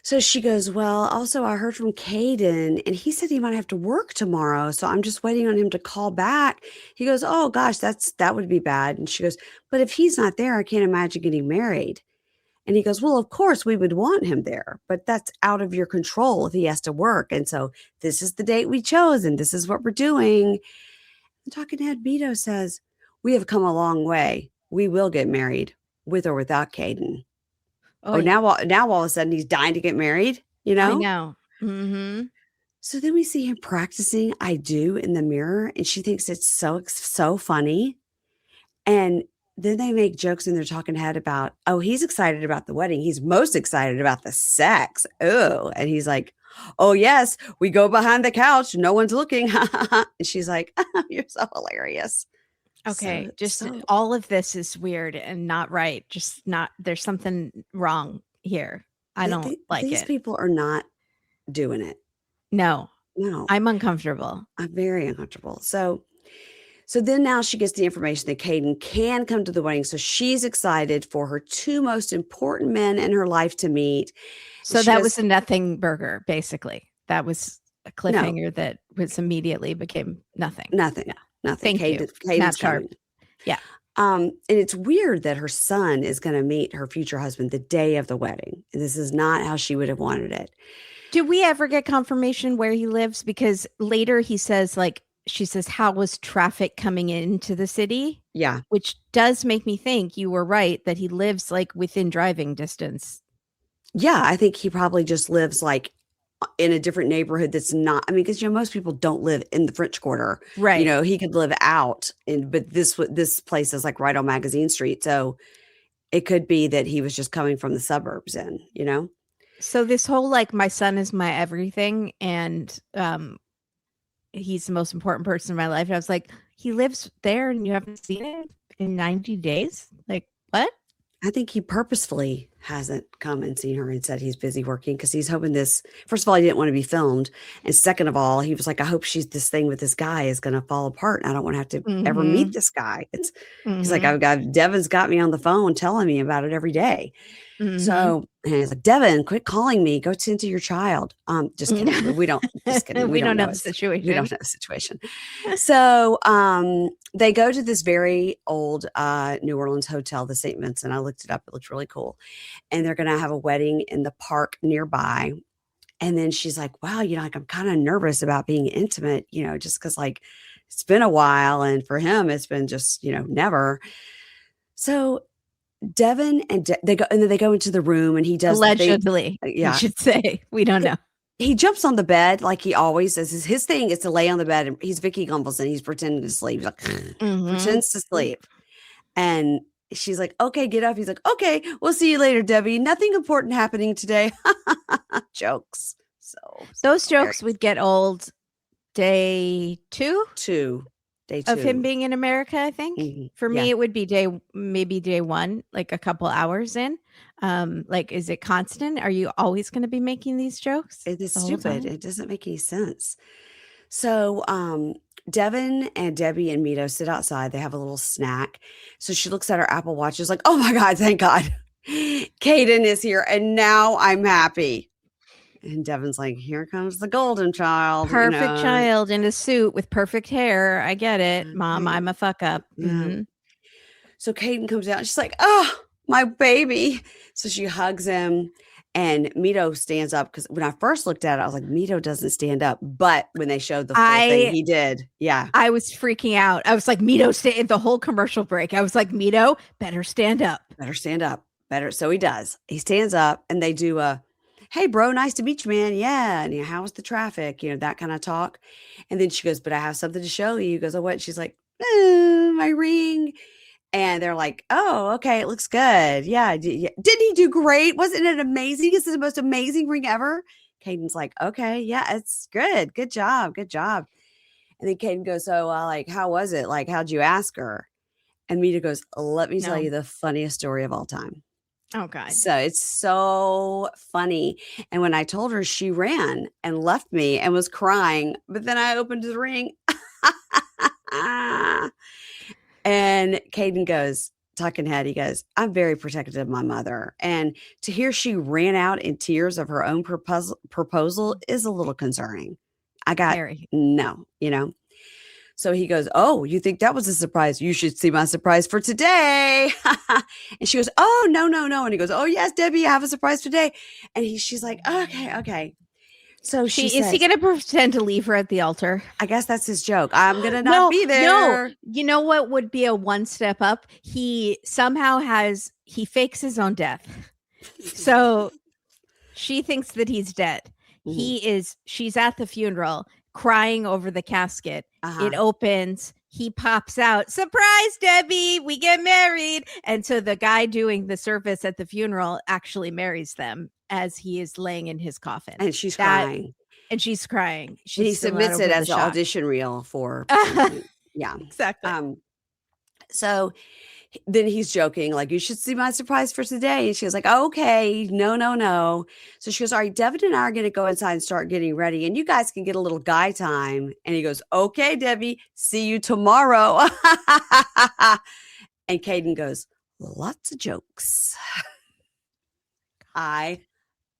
So she goes, "Well, also I heard from Caden and he said he might have to work tomorrow. So I'm just waiting on him to call back." He goes, "Oh gosh, that would be bad." And she goes, "But if he's not there, I can't imagine getting married." And he goes, "Well, of course we would want him there, but that's out of your control if he has to work. And so this is the date we chose and this is what we're doing." And talking head Mido says, "We have come a long way. We will get married with or without Caden." Oh,
Oh,
now all of a sudden he's dying to get married, you
I
know?
know. Mm-hmm.
So then we see him practicing "I do" in the mirror, and she thinks it's so funny. And then they make jokes in their talking head about, "Oh, he's excited about the wedding. He's most excited about the sex." Oh, and he's like, "Oh, yes, we go behind the couch. No one's looking." And she's like, "You're so hilarious."
Okay. Just
So
all of this is weird and not right. Just not, there's something wrong here. I don't like
these
it.
people are not doing it.
No,
No,
I'm uncomfortable.
I'm very uncomfortable. So then now she gets the information that Caden can come to the wedding. So she's excited for her two most important men in her life to meet.
So
She
that
goes,
was a nothing burger, basically. That was a
"No,
cliffhanger that was immediately became nothing.
nothing,
Yeah.
nothing.
Thank you.
Caden's
Matt Sharp.
coming."
Yeah.
And it's weird that her son is going to meet her future husband the day of the wedding. This is not how she would have wanted it.
Do we ever get confirmation where he lives? Because later he says, like, she says, "How was traffic coming into the city?"
Yeah.
Which does make me think you were right that he lives like within driving distance.
Yeah. I think he probably just lives like in a different neighborhood that's not, I mean, because most people don't live in the French Quarter.
Right.
He could live out but this place is like right on Magazine Street. So it could be that he was just coming from the suburbs in.
So this whole like my son is my everything and he's the most important person in my life. I was like, he lives there and you haven't seen it in 90 days? Like, what?
I think he purposefully hasn't come and seen her and said he's busy working because he's hoping first of all, he didn't want to be filmed. And second of all, he was like, "I hope this thing with this guy is going to fall apart. And I don't want to have to ever meet this guy." He's like, "Devin's got me on the phone telling me about it every day." So, and he's like, "Devin, quit calling me. Go tend to your child." Just kidding. We don't, just kidding.
We don't know the
We
situation.
don't know the situation. So, they go to this very old New Orleans hotel, the St. Vincent. I looked it up. It looked really cool. And they're going to have a wedding in the park nearby. And then she's like, "Wow, like I'm kind of nervous about being intimate, just because like it's been a while. And for him, it's been just, never. So Devin and they go, and then they go into the room and he does the thing.
Allegedly, we
Yeah.
should say. We don't know.
He jumps on the bed like he always does. His thing is to lay on the bed, and he's Vicky Gumbelson. He's pretending to sleep. He's like, pretends to sleep. And she's like, okay, get up. He's like, okay, we'll see you later, Debbie. Nothing important happening today. Jokes. So
those jokes would get old day two
day two
of him being in America, I think. For me, it would be maybe day one, like a couple hours in. Like, is it constant? Are you always going to be making these jokes?
It is stupid. It doesn't make any sense. So Devin and Debbie and Mido sit outside. They have a little snack. So she looks at her Apple Watch. She's like, oh my God, thank God. Caden is here. And now I'm happy. And Devin's like, here comes the golden child.
Perfect child in a suit with perfect hair. I get it. Mom, I'm a fuck up. Mm-hmm.
So Caden comes out. She's like, oh, my baby. So she hugs him. And Mido stands up because when I first looked at it, I was like, Mido doesn't stand up. But when they showed the full thing, he did. Yeah.
I was freaking out. I was like, Mido, the whole commercial break. I was like, Mido, better stand up.
Better stand up. Better. So he does. He stands up and they do a, hey, bro, nice to meet you, man. Yeah. And how's the traffic? That kind of talk. And then she goes, but I have something to show you. He goes, oh, what? She's like, my ring. And they're like, oh, okay, it looks good. Yeah. Didn't he do great? Wasn't it amazing? This is the most amazing ring ever. Caden's like, okay, yeah, it's good. Good job. Good job. And then Caden goes, so how was it? Like, how'd you ask her? And Mita goes, let me tell you the funniest story of all time.
Oh, God.
So it's so funny. And when I told her, she ran and left me and was crying. But then I opened the ring. And Caden goes, talking head, he goes, I'm very protective of my mother. And to hear she ran out in tears of her own proposal is a little concerning. I got no. So he goes, oh, you think that was a surprise? You should see my surprise for today. And she goes, oh, no. And he goes, oh, yes, Debbie, I have a surprise today. And she's like, okay. So is
he going to pretend to leave her at the altar?
I guess that's his joke. I'm going to not be there.
No, you know what would be a one step up? He fakes his own death. So she thinks that he's dead. She's at the funeral crying over the casket. It opens. He pops out. Surprise, Debbie. We get married. And so the guy doing the service at the funeral actually marries them as he is laying in his coffin.
And she's crying.
And she's crying.
He submits it as an audition reel for. Yeah.
Exactly.
So then he's joking, like, you should see my surprise for today. And she was like, okay, no. So she goes, all right, Devin and I are going to go inside and start getting ready. And you guys can get a little guy time. And he goes, okay, Debbie, see you tomorrow. And Caden goes, lots of jokes. I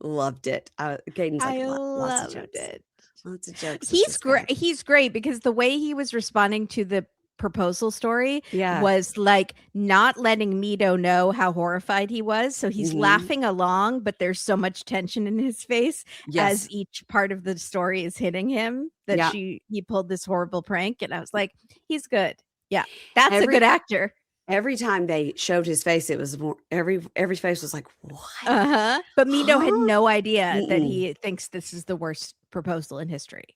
loved it. Caden's like, lots of jokes. Lots of jokes.
He's great. He's great because the way he was responding to the proposal story was like not letting Mido know how horrified he was. So he's laughing along, but there's so much tension in his face as each part of the story is hitting him that he pulled this horrible prank. And I was like, he's good. Yeah, that's a good actor.
Every time they showed his face, it was more, every face was like, what?
But Mido had no idea that he thinks this is the worst proposal in history.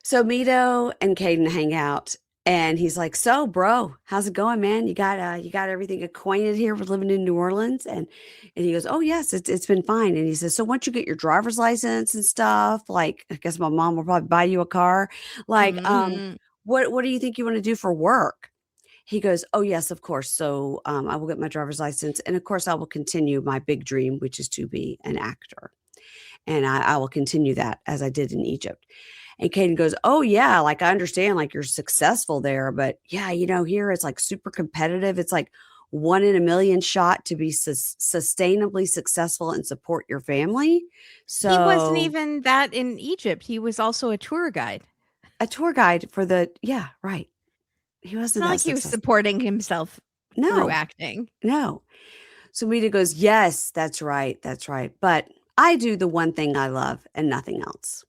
So Mido and Caden hang out. And he's like, so, bro, how's it going, man? You got everything acquainted here with living in New Orleans? And he goes, oh, yes, it's been fine. And he says, so once you get your driver's license and stuff, like, I guess my mom will probably buy you a car. Like, what do you think you want to do for work? He goes, oh, yes, of course. So I will get my driver's license. And of course, I will continue my big dream, which is to be an actor. And I will continue that as I did in Egypt. And Caden goes, oh, yeah, like I understand, like you're successful there. But yeah, here it's like super competitive. It's like 1 in a million shot to be sustainably successful and support your family. So
he wasn't even that in Egypt. He was also a tour guide.
A tour guide for right. He wasn't
it's not like he was supporting himself through acting.
No. So Mita goes, yes, that's right. But I do the one thing I love and nothing else.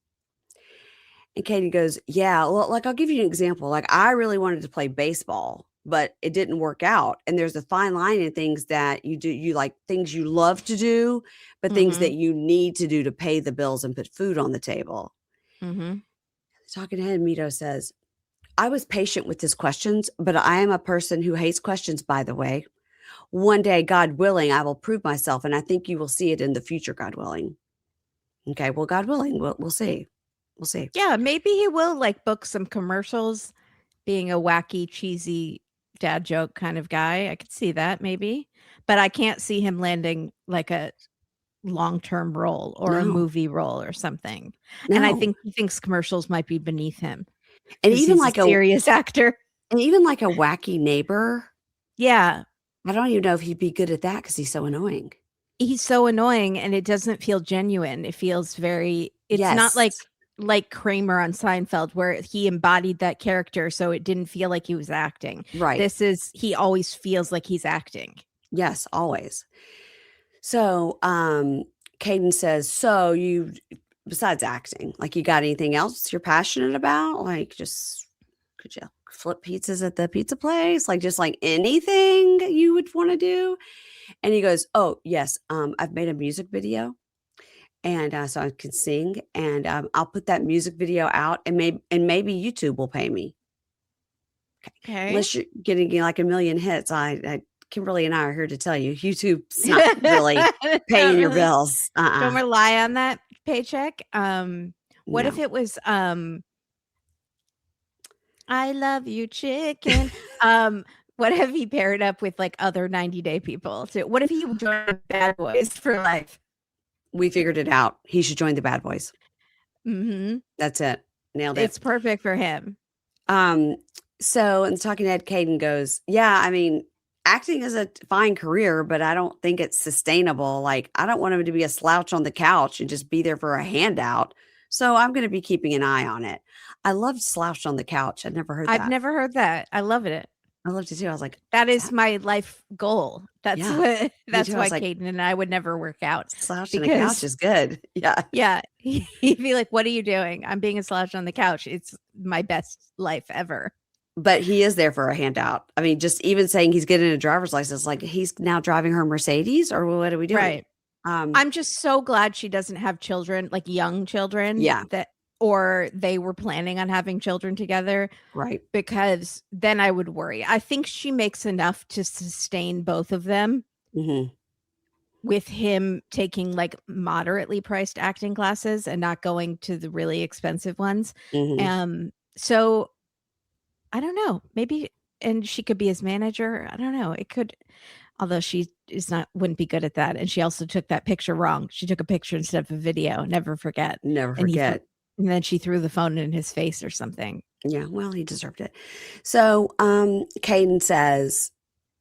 And Caden goes, yeah, well, like I'll give you an example. Like I really wanted to play baseball, but it didn't work out. And there's a fine line in things that you do, you like things you love to do, but things that you need to do to pay the bills and put food on the table. Talking ahead, Mido says, I was patient with his questions, but I am a person who hates questions, by the way. One day, God willing, I will prove myself, and I think you will see it in the future, God willing. Okay, well, God willing, we'll see. We'll see.
Yeah, maybe he will like book some commercials, being a wacky, cheesy dad joke kind of guy. I could see that maybe, but I can't see him landing like a long-term role or a movie role or something. And I think he thinks commercials might be beneath him.
And even like
a serious actor.
And even like a wacky neighbor.
Yeah.
I don't even know if he'd be good at that because he's so annoying.
He's so annoying and it doesn't feel genuine. It feels very, it's not like Kramer on Seinfeld where he embodied that character. So it didn't feel like he was acting.
Right.
He always feels like he's acting.
Yes, always. So Caden says, so you, besides acting, like you got anything else you're passionate about? Like just, could you flip pizzas at the pizza place? Like just like anything you would want to do? And he goes, oh, yes, I've made a music video. And so I can sing, and I'll put that music video out, and maybe YouTube will pay me.
Okay.
Unless you're getting like a million hits, Kimberly and I are here to tell you, YouTube's not really paying your bills.
Don't rely on that paycheck. What if it was I love you, chicken? What if he paired up with like other 90-day people? So what if he joined Bad Boys for life?
We figured it out. He should join the Bad Boys. That's it. Nailed it.
It's perfect for him.
So in the Talking Head, Caden goes, yeah, I mean, acting is a fine career, but I don't think it's sustainable. Like, I don't want him to be a slouch on the couch and just be there for a handout. So I'm going to be keeping an eye on it. I loved slouched on the couch. I'd never heard that.
I've never heard that. I love it.
I loved it too. I was like,
that is my life goal. That's why
like,
Caden and I would never work out.
Slouch on the couch is good. Yeah.
Yeah. He'd be like, what are you doing? I'm being a slouch on the couch. It's my best life ever.
But he is there for a handout. I mean, just even saying he's getting a driver's license, like he's now driving her Mercedes, or what are we doing?
Right. I'm just so glad she doesn't have children, like young children.
Yeah.
Or they were planning on having children together.
Right.
Because then I would worry. I think she makes enough to sustain both of them with him taking like moderately priced acting classes and not going to the really expensive ones. So I don't know, maybe, and she could be his manager. I don't know. It could, although she wouldn't be good at that. And she also took that picture wrong. She took a picture instead of a video. Never forget.
Never forget.
And then she threw the phone in his face or something.
Yeah, well, he deserved it. So Caden says,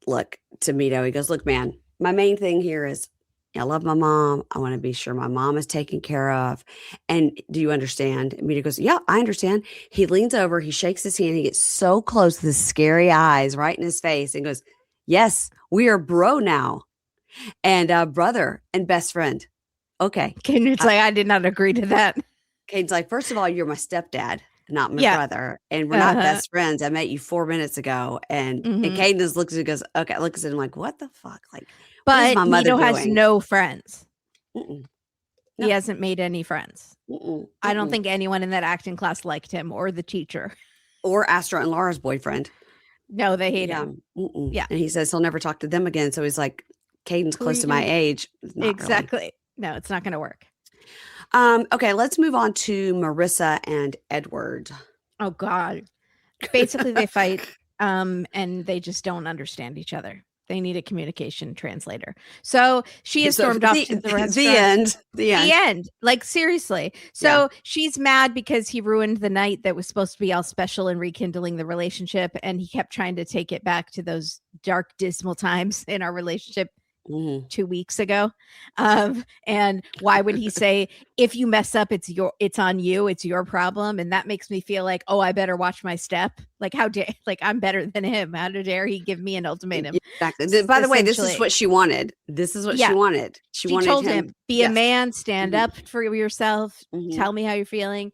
look, to Mido, he goes, look, man, my main thing here is I love my mom. I want to be sure my mom is taken care of. And do you understand? And Mido goes, yeah, I understand. He leans over, he shakes his hand, he gets so close with his scary eyes right in his face and goes, yes, we are bro now. And brother and best friend. Okay.
Caden's like, I did not agree to that.
Caden's like, first of all, you're my stepdad, not my brother. And we're not best friends. I met you 4 minutes ago. And Caden just looks at him and goes, okay, looks at him like, what the fuck? Like,
but my mother has no friends.
No.
He hasn't made any friends. I don't think anyone in that acting class liked him or the teacher.
Or Astra and Laura's boyfriend.
No, they hate him.
Yeah. And he says he'll never talk to them again. So he's like, Caden's close to my age.
Exactly.
Really.
No, it's not going to work.
Okay, let's move on to Marissa and Edward.
Oh God. Basically they fight and they just don't understand each other. They need a communication translator. So she is stormed off to the restaurant.
The end.
Like seriously. So she's mad because he ruined the night that was supposed to be all special and rekindling the relationship. And he kept trying to take it back to those dark, dismal times in our relationship 2 weeks ago. And why would he say, if you mess up, it's on you, it's your problem? And that makes me feel like, oh, I better watch my step. Like, how dare, like, I'm better than him. How dare he give me an ultimatum?
Exactly. By the way, this is what she wanted. This is what she wanted. She wanted
told him, be a man, stand up for yourself. Tell me how you're feeling.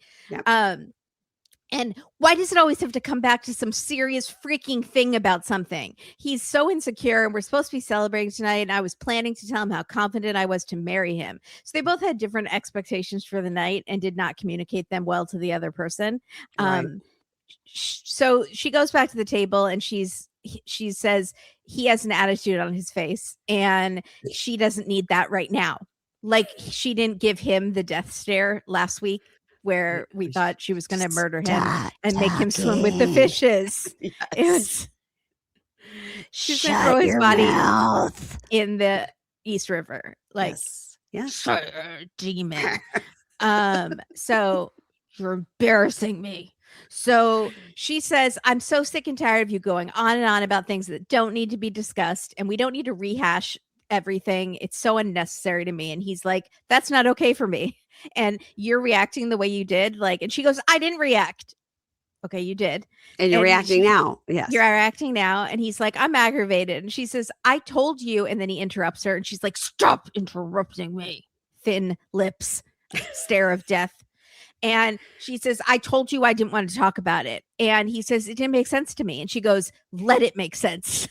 And why does it always have to come back to some serious freaking thing about something? He's so insecure, and we're supposed to be celebrating tonight. And I was planning to tell him how confident I was to marry him. So they both had different expectations for the night and did not communicate them well to the other person.
Right.
So she goes back to the table and she says he has an attitude on his face and she doesn't need that right now. Like she didn't give him the death stare last week where we thought she was going to murder him and make him swim with the fishes.
Yes.
It was, she's going to
Shut
throw his
your
body
mouth.
in the East River. Like,
yes.
Demon. So you're embarrassing me. So she says, I'm so sick and tired of you going on and on about things that don't need to be discussed, and we don't need to rehash everything. It's so unnecessary to me. And he's like, that's not okay for me. And you're reacting the way you did. Like, and she goes, I didn't react. Okay, you did.
And you're reacting now. Yes.
You're reacting now. And he's like, I'm aggravated. And she says, I told you. And then he interrupts her and she's like, stop interrupting me. Thin lips, stare of death. And she says, I told you I didn't want to talk about it. And he says, it didn't make sense to me. And she goes, let it make sense.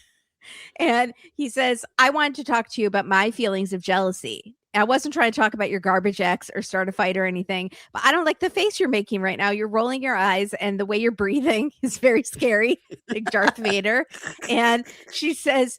And he says, I wanted to talk to you about my feelings of jealousy. I wasn't trying to talk about your garbage ex or start a fight or anything, but I don't like the face you're making right now. You're rolling your eyes and the way you're breathing is very scary, like Darth Vader. And she says,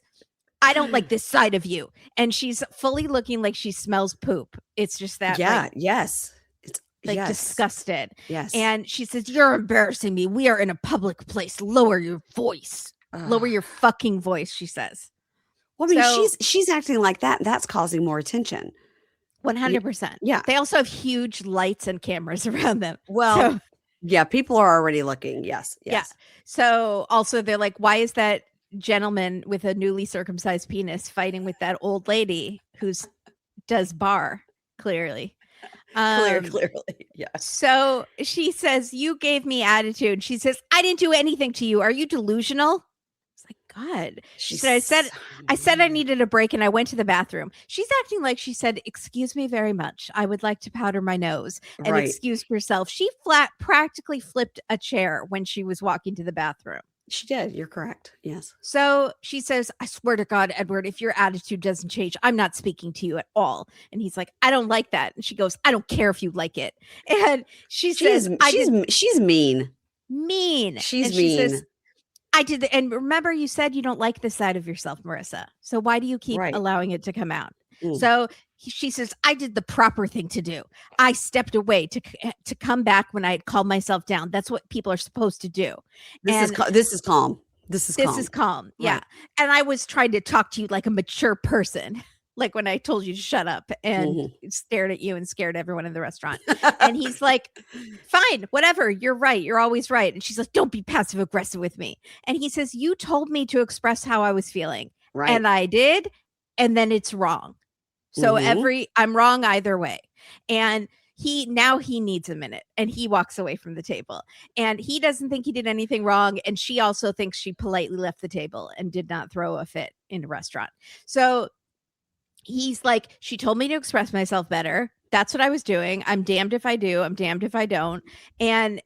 I don't like this side of you. And she's fully looking like she smells poop. It's just that.
Yeah.
Like,
yes. It's
like disgusted.
Yes.
And she says, you're embarrassing me. We are in a public place. Lower your voice. Lower your fucking voice, she says.
Well, I mean, she's acting like that. And that's causing more attention.
100%.
Yeah.
They also have huge lights and cameras around them.
Well, yeah, people are already looking. Yes.
Yeah. So also they're like, why is that gentleman with a newly circumcised penis fighting with that old lady who's does bar? Clearly.
Clearly. Yeah.
So she says, you gave me attitude. She says, I didn't do anything to you. Are you delusional? Like, God. She said, I said I needed a break and I went to the bathroom. She's acting like she said, excuse me very much. I would like to powder my nose and excused herself. She practically flipped a chair when she was walking to the bathroom.
She did. You're correct. Yes.
So she says, I swear to God, Edward, if your attitude doesn't change, I'm not speaking to you at all. And he's like, I don't like that. And she goes, I don't care if you like it. And she says,
she's mean.
Mean.
She's
and
mean.
She says, I did. And remember, you said you don't like this side of yourself, Marissa. So why do you keep allowing it to come out? So she says, I did the proper thing to do. I stepped away to come back when I had calmed myself down. That's what people are supposed to do.
This is calm. This is calm.
Yeah. Right. And I was trying to talk to you like a mature person. Like when I told you to shut up and stared at you and scared everyone in the restaurant. And he's like, fine, whatever. You're right. You're always right. And she's like, don't be passive aggressive with me. And he says, you told me to express how I was feeling. Right. And I did. And then it's wrong. So I'm wrong either way. And he needs a minute and he walks away from the table and he doesn't think he did anything wrong. And she also thinks she politely left the table and did not throw a fit in a restaurant. So he's like, she told me to express myself better. That's what I was doing. I'm damned if I do. I'm damned if I don't. And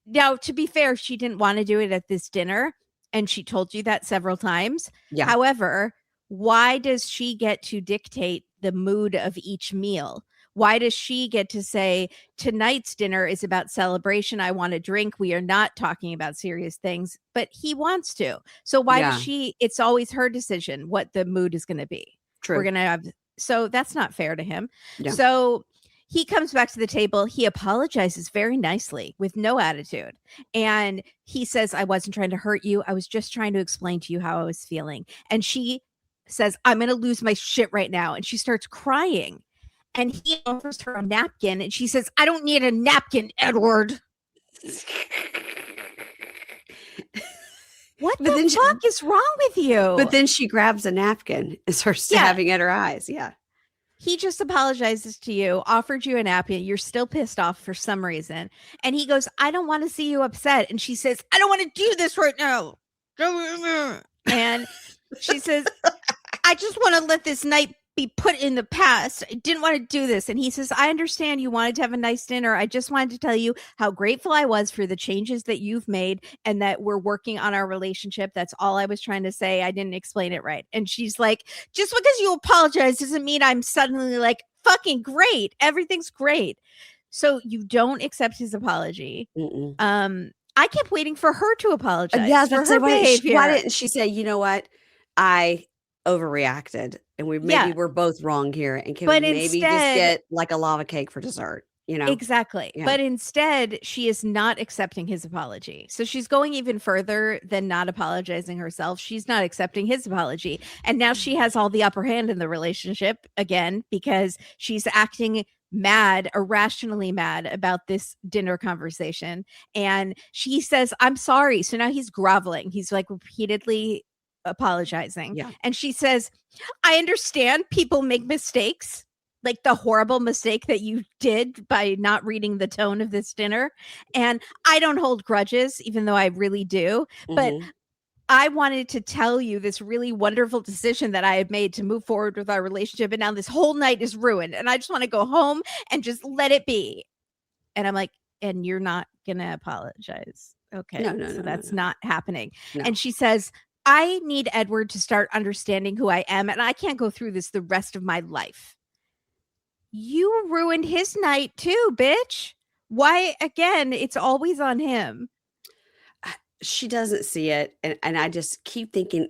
now, to be fair, she didn't want to do it at this dinner. And she told you that several times. Yeah. However, why does she get to dictate the mood of each meal? Why does she get to say, tonight's dinner is about celebration. I want a drink. We are not talking about serious things, but he wants to. So why does it's always her decision what the mood is going to be. True. We're going to have, so that's not fair to him. Yeah. So he comes back to the table. He apologizes very nicely with no attitude. And he says, I wasn't trying to hurt you. I was just trying to explain to you how I was feeling. And she says, I'm going to lose my shit right now. And she starts crying. And he offers her a napkin. And she says, I don't need a napkin, Edward. What the fuck is wrong with you?
But then she grabs a napkin and starts stabbing at her eyes. Yeah.
He just apologizes to you, offered you a napkin. You're still pissed off for some reason. And he goes, I don't want to see you upset. And she says, I don't want to do this right now. And she says, I just want to let this night be put in the past. I didn't want to do this. And he says, I understand you wanted to have a nice dinner. I just wanted to tell you how grateful I was for the changes that you've made and that we're working on our relationship. That's all I was trying to say. I didn't explain it right. And she's like, just because you apologize doesn't mean I'm suddenly like, fucking great. Everything's great. So you don't accept his apology. I kept waiting for her to apologize for her behavior.
Why didn't she say, you know what? I overreacted and we're both wrong here. And can we maybe just get like a lava cake for dessert? You know?
Exactly. Yeah. But instead, she is not accepting his apology. So she's going even further than not apologizing herself. She's not accepting his apology. And now she has all the upper hand in the relationship again, because she's acting mad, irrationally mad about this dinner conversation. And she says, I'm sorry. So now he's groveling. He's like repeatedly apologizing. Yeah. And she says, I understand people make mistakes, like the horrible mistake that you did by not reading the tone of this dinner. And I don't hold grudges, even though I really do. But I wanted to tell you this really wonderful decision that I have made to move forward with our relationship. And now this whole night is ruined. And I just want to go home and just let it be. And I'm like, and you're not going to apologize. Okay. No, that's not happening. No. And she says, I need Edward to start understanding who I am. And I can't go through this the rest of my life. You ruined his night too, bitch. Why, again, it's always on him.
She doesn't see it. And I just keep thinking,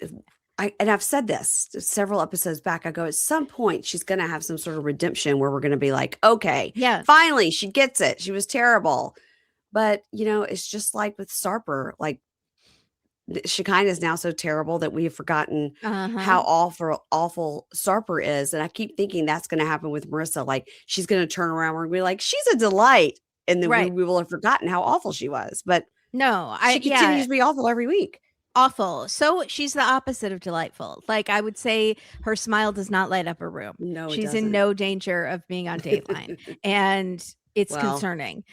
and I've said this several episodes back. I go, at some point, she's going to have some sort of redemption where we're going to be like, okay, yeah, finally, she gets it. She was terrible. But, you know, it's just like with Sarper, like, Shekinah is now so terrible that we have forgotten how awful Sarper is. And I keep thinking that's going to happen with Marissa. Like, she's going to turn around and be like, she's a delight. And then we will have forgotten how awful she was. But no, she continues to be awful every week.
Awful. So she's the opposite of delightful. Like, I would say her smile does not light up a room. No, she's in no danger of being on Dateline. And it's concerning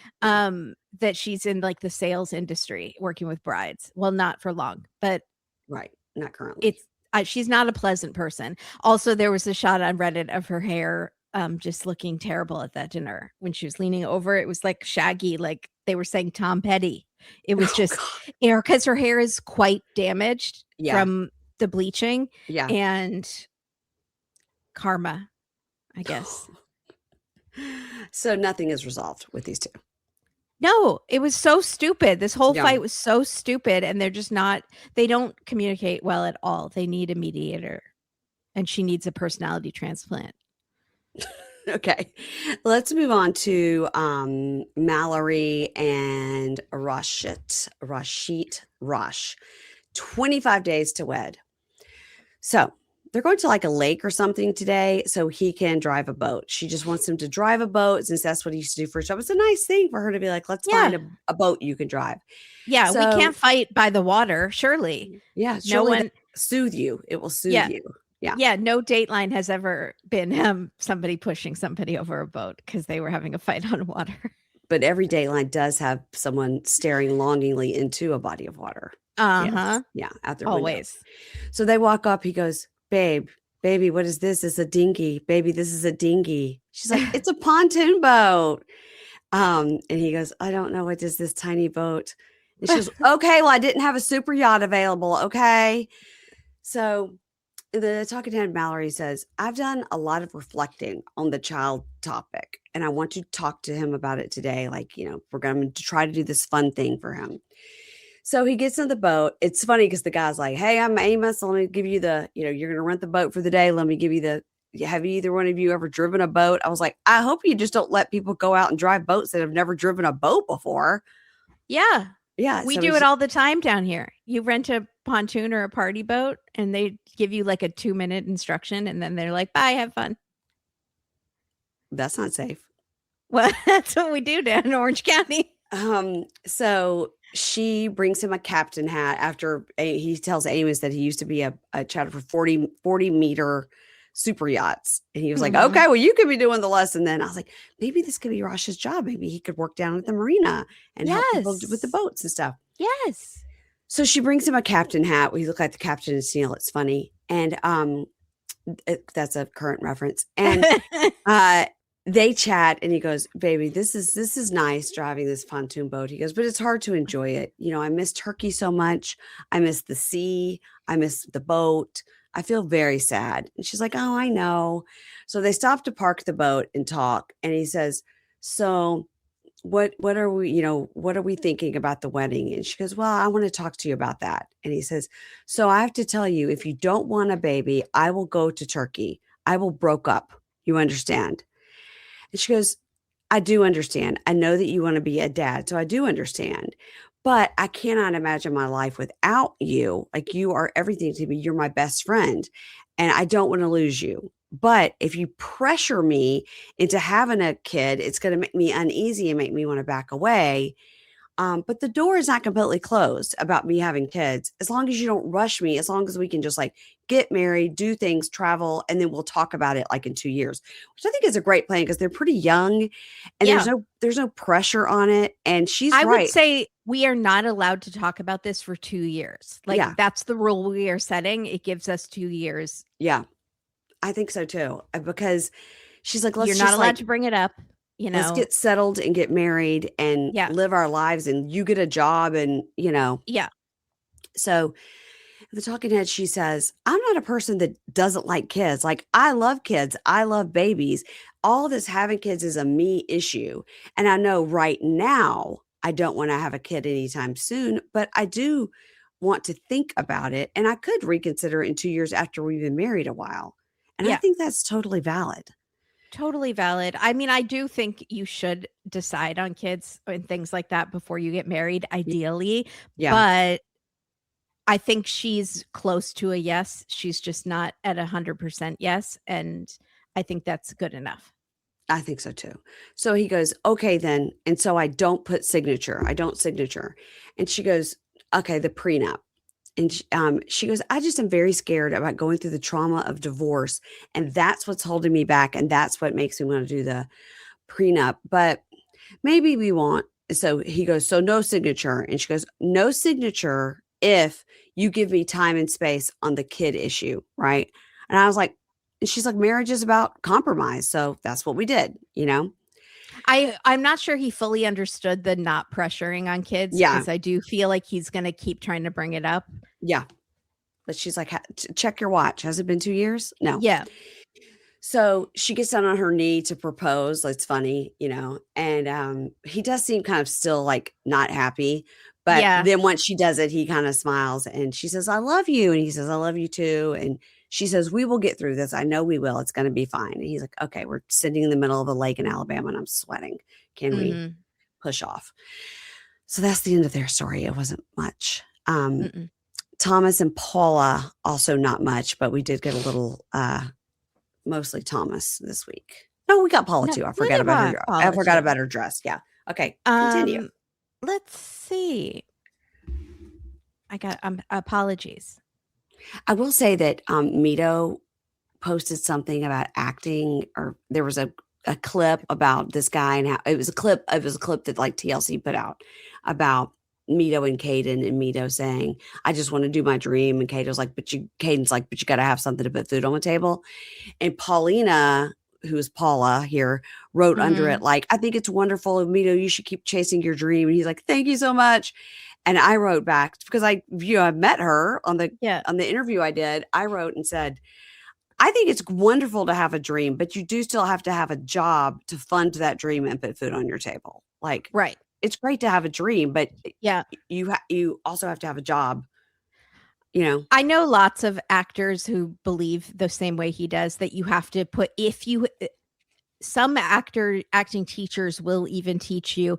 that she's in like the sales industry working with brides. Well, not for long, but
not currently.
She's not a pleasant person. Also, there was a shot on Reddit of her hair just looking terrible at that dinner when she was leaning over. It was like shaggy, like they were saying Tom Petty. It was just because her hair is quite damaged from the bleaching and karma, I guess.
So nothing is resolved with these two.
No, it was so stupid. This whole fight was so stupid, and they don't communicate well at all. They need a mediator, and she needs a personality transplant.
Okay, let's move on to Mallorie and Rasit. 25 days to wed. So they're going to like a lake or something today so he can drive a boat. She just wants him to drive a boat since that's what he used to do for a job. It's a nice thing for her to be like, let's find a boat you can drive.
Yeah, so, we can't fight by the water, surely.
Yeah, surely no one soothe you. It will soothe you.
Yeah, no Dateline has ever been somebody pushing somebody over a boat because they were having a fight on water.
But every Dateline does have someone staring longingly into a body of water. Yes. Yeah, out there.
Always.
Window. So they walk up. He goes, baby, what is this? It's a dinghy. Baby, this is a dinghy. She's like, it's a pontoon boat. And he goes, I don't know what is this tiny boat. And she goes, okay, well, I didn't have a super yacht available. Okay. So the talking head Mallorie says, I've done a lot of reflecting on the child topic, and I want you to talk to him about it today. Like, you know, we're going to try to do this fun thing for him. So he gets in the boat. It's funny because the guy's like, hey, I'm Amos. Let me give you you're going to rent the boat for the day. Let me give you have either one of you ever driven a boat? I was like, I hope you just don't let people go out and drive boats that have never driven a boat before.
Yeah. Yeah. We do it all the time down here. You rent a pontoon or a party boat and they give you like a 2-minute instruction and then they're like, bye, have fun.
That's not safe.
Well, that's what we do down in Orange County.
So she brings him a captain hat after he tells Amos that he used to be a chatter for 40 meter super yachts. And he was like, okay, well, you could be doing the lesson then. I was like, maybe this could be Rash's job. Maybe he could work down at the marina and help people with the boats and stuff.
Yes.
So she brings him a captain hat. We look like the captain and Seal. It's funny. And That's a current reference. And they chat and he goes, baby, this is nice driving this pontoon boat. He goes, but it's hard to enjoy it. You know, I miss Turkey so much. I miss the sea. I miss the boat. I feel very sad. And she's like, oh, I know. So they stop to park the boat and talk. And he says, so what are we, what are we thinking about the wedding? And she goes, well, I want to talk to you about that. And he says, so I have to tell you, if you don't want a baby, I will go to Turkey. I will broke up. You understand? And she goes, I do understand. I know that you want to be a dad. So I do understand. But I cannot imagine my life without you. Like, you are everything to me. You're my best friend. And I don't want to lose you. But if you pressure me into having a kid, it's going to make me uneasy and make me want to back away. But the door is not completely closed about me having kids. As long as you don't rush me, as long as we can just like get married, do things, travel, and then we'll talk about it like in 2 years, which I think is a great plan because they're pretty young and there's no pressure on it. And she's
I
right.
would say we are not allowed to talk about this for 2 years. Like, that's the rule we are setting. It gives us 2 years.
Yeah, I think so too. Because she's like,
you're not allowed to bring it up.
Let's get settled and get married and live our lives, and you get a job and,
Yeah.
So the talking head, she says, I'm not a person that doesn't like kids. Like, I love kids. I love babies. All this having kids is a me issue. And I know right now I don't want to have a kid anytime soon, but I do want to think about it. And I could reconsider it in 2 years after we've been married a while. And I think that's totally valid.
Totally valid. I mean, I do think you should decide on kids and things like that before you get married, ideally. Yeah. But I think she's close to a yes. She's just not at 100% yes. And I think that's good enough.
I think so too. So he goes, okay, then. And so I don't signature. And she goes, okay, the prenup. And she goes, I just am very scared about going through the trauma of divorce. And that's what's holding me back. And that's what makes me want to do the prenup. But maybe we won't. So he goes, so no signature. And she goes, no signature if you give me time and space on the kid issue. Right. And I was like, and she's like, marriage is about compromise. So that's what we did,
I'm not sure he fully understood the not pressuring on kids.
Yeah.
Because I do feel like he's going to keep trying to bring it up.
Yeah. But she's like, check your watch. Has it been 2 years? No.
Yeah.
So she gets down on her knee to propose. It's funny, and he does seem kind of still like not happy. But then once she does it, he kind of smiles and she says, I love you. And he says, I love you too. And she says, we will get through this. I know we will. It's going to be fine. And he's like, okay, we're sitting in the middle of a lake in Alabama and I'm sweating. Can we push off? So that's the end of their story. It wasn't much. Thomas and Paula, also not much, but we did get a little, mostly Thomas this week. No, we got Paula too. I forgot about her. I forgot about her dress. Yeah. Okay. Continue.
Let's see. I got apologies.
I will say that Mido posted something about acting, or there was a clip about this guy, and how it was a clip that like TLC put out about Mido and Caden, and Mido saying, I just want to do my dream. And Caden's like, but you got to have something to put food on the table. And Paulina, who's Paula here, wrote under it, like, I think it's wonderful. Mido, you should keep chasing your dream. And he's like, thank you so much. And I wrote back because I met her on the interview I did. I wrote and said, I think it's wonderful to have a dream, but you do still have to have a job to fund that dream and put food on your table. Like,
right.
It's great to have a dream, but you also have to have a job.
I know lots of actors who believe the same way he does, that you have to put, some acting teachers will even teach you,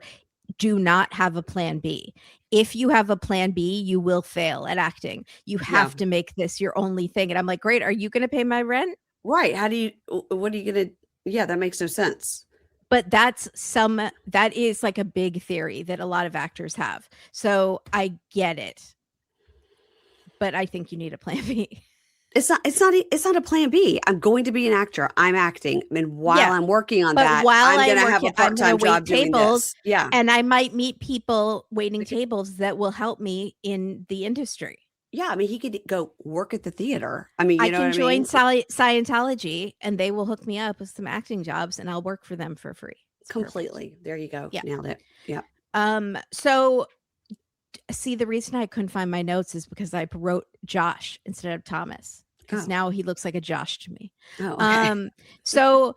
do not have a plan B. If you have a plan B, you will fail at acting. You have to make this your only thing. And I'm like, great. Are you going to pay my rent?
Right. What are you going to, that makes no sense.
But that is like a big theory that a lot of actors have. So I get it. But I think you need a plan B.
It's not a plan B. I'm going to be an actor. I'm acting. And while I'm working on that, I'm going to have a part-time job doing this. Yeah.
And I might meet people waiting tables that will help me in the industry.
Yeah, I mean, he could go work at the theater. I mean,
I
you know
can
what I
join
mean?
Scientology and they will hook me up with some acting jobs and I'll work for them for free. It's perfect.
Completely. There you go.
Yeah.
Nailed it. Yeah.
So see, the reason I couldn't find my notes is because I wrote Josh instead of Thomas because now he looks like a Josh to me.
Oh, okay.
So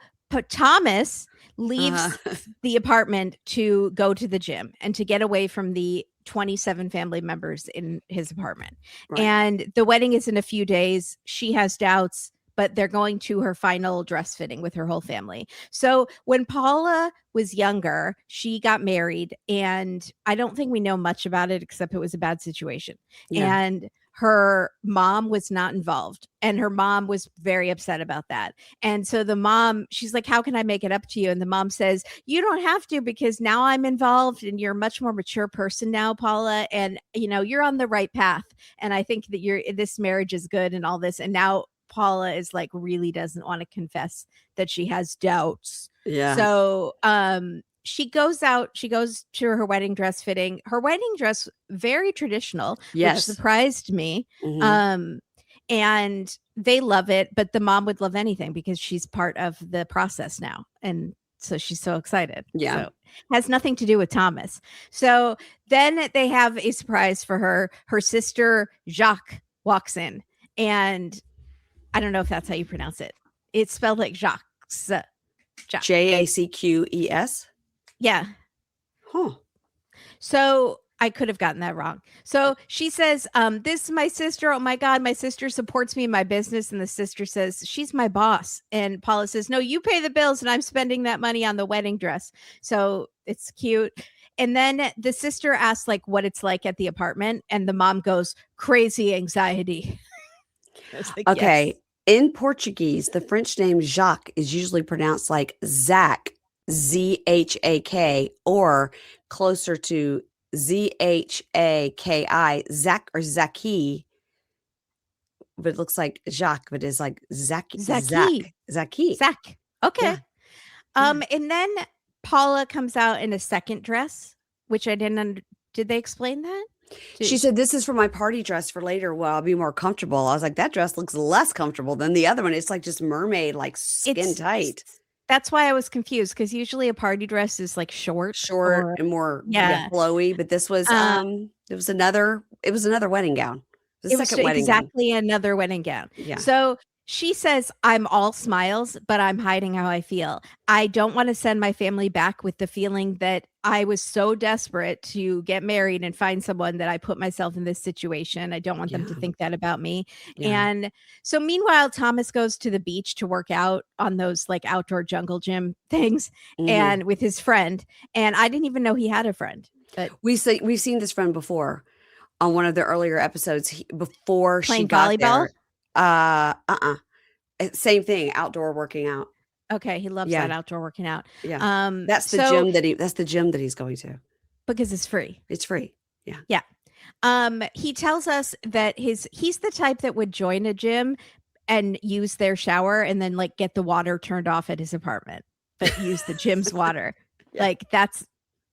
Thomas leaves
Uh-huh.
the apartment to go to the gym and to get away from the 27 family members in his apartment.
Right.
And the wedding is in a few days. She has doubts, but they're going to her final dress fitting with her whole family. So when Paula was younger, she got married, and I don't think we know much about it except it was a bad situation.
Yeah.
And her mom was not involved, and her mom was very upset about that. And so the mom, she's like, how can I make it up to you? And the mom says, you don't have to, because now I'm involved and you're a much more mature person now, Paula, and you're on the right path. And I think that this marriage is good and all this. And now Paula is like, really doesn't want to confess that she has doubts.
Yeah.
So she goes to her wedding dress fitting. Her wedding dress, very traditional,
Yes.
which surprised me.
Mhm.
And they love it, but the mom would love anything because she's part of the process now. And so she's so excited.
Yeah.
So has nothing to do with Thomas. So then they have a surprise for her. Her sister Jacques walks in, and I don't know if that's how you pronounce it. It's spelled like Jacques.
Jacques.
Yeah.
Huh.
So I could have gotten that wrong. So she says, this is my sister. Oh my God, my sister supports me in my business. And the sister says, she's my boss. And Paula says, no, you pay the bills and I'm spending that money on the wedding dress. So it's cute. And then the sister asks like what it's like at the apartment. And the mom goes, crazy anxiety. Like,
okay.
Yes.
In Portuguese, the French name Jacques is usually pronounced like Zach, Z-H-A-K, or closer to Z-H-A-K-I, Zach or Zaki. But it looks like Jacques, but it's like Zaki.
Zaki. Okay.
Yeah.
And then Paula comes out in a second dress, which I didn't did they explain that?
She said, this is for my party dress for later. Well, I'll be more comfortable. I was like, that dress looks less comfortable than the other one. It's like just mermaid, like skin tight.
That's why I was confused, because usually a party dress is like short
and more flowy. But this was it was another wedding gown.
It was exactly another wedding gown.
Yeah.
So she says, I'm all smiles, but I'm hiding how I feel. I don't want to send my family back with the feeling that I was so desperate to get married and find someone that I put myself in this situation. I don't want them to think that about me. Yeah. And so meanwhile, Thomas goes to the beach to work out on those like outdoor jungle gym things and with his friend. And I didn't even know he had a friend. But
we've seen this friend before on one of the earlier episodes before
playing
she got
volleyball.
There. Same thing, outdoor working out.
Okay, he loves that outdoor working out.
Yeah. That's the gym that he's going to.
Because it's free.
It's free. Yeah.
Yeah. He tells us that he's the type that would join a gym and use their shower and then like get the water turned off at his apartment, but use the gym's water. Yeah. Like that's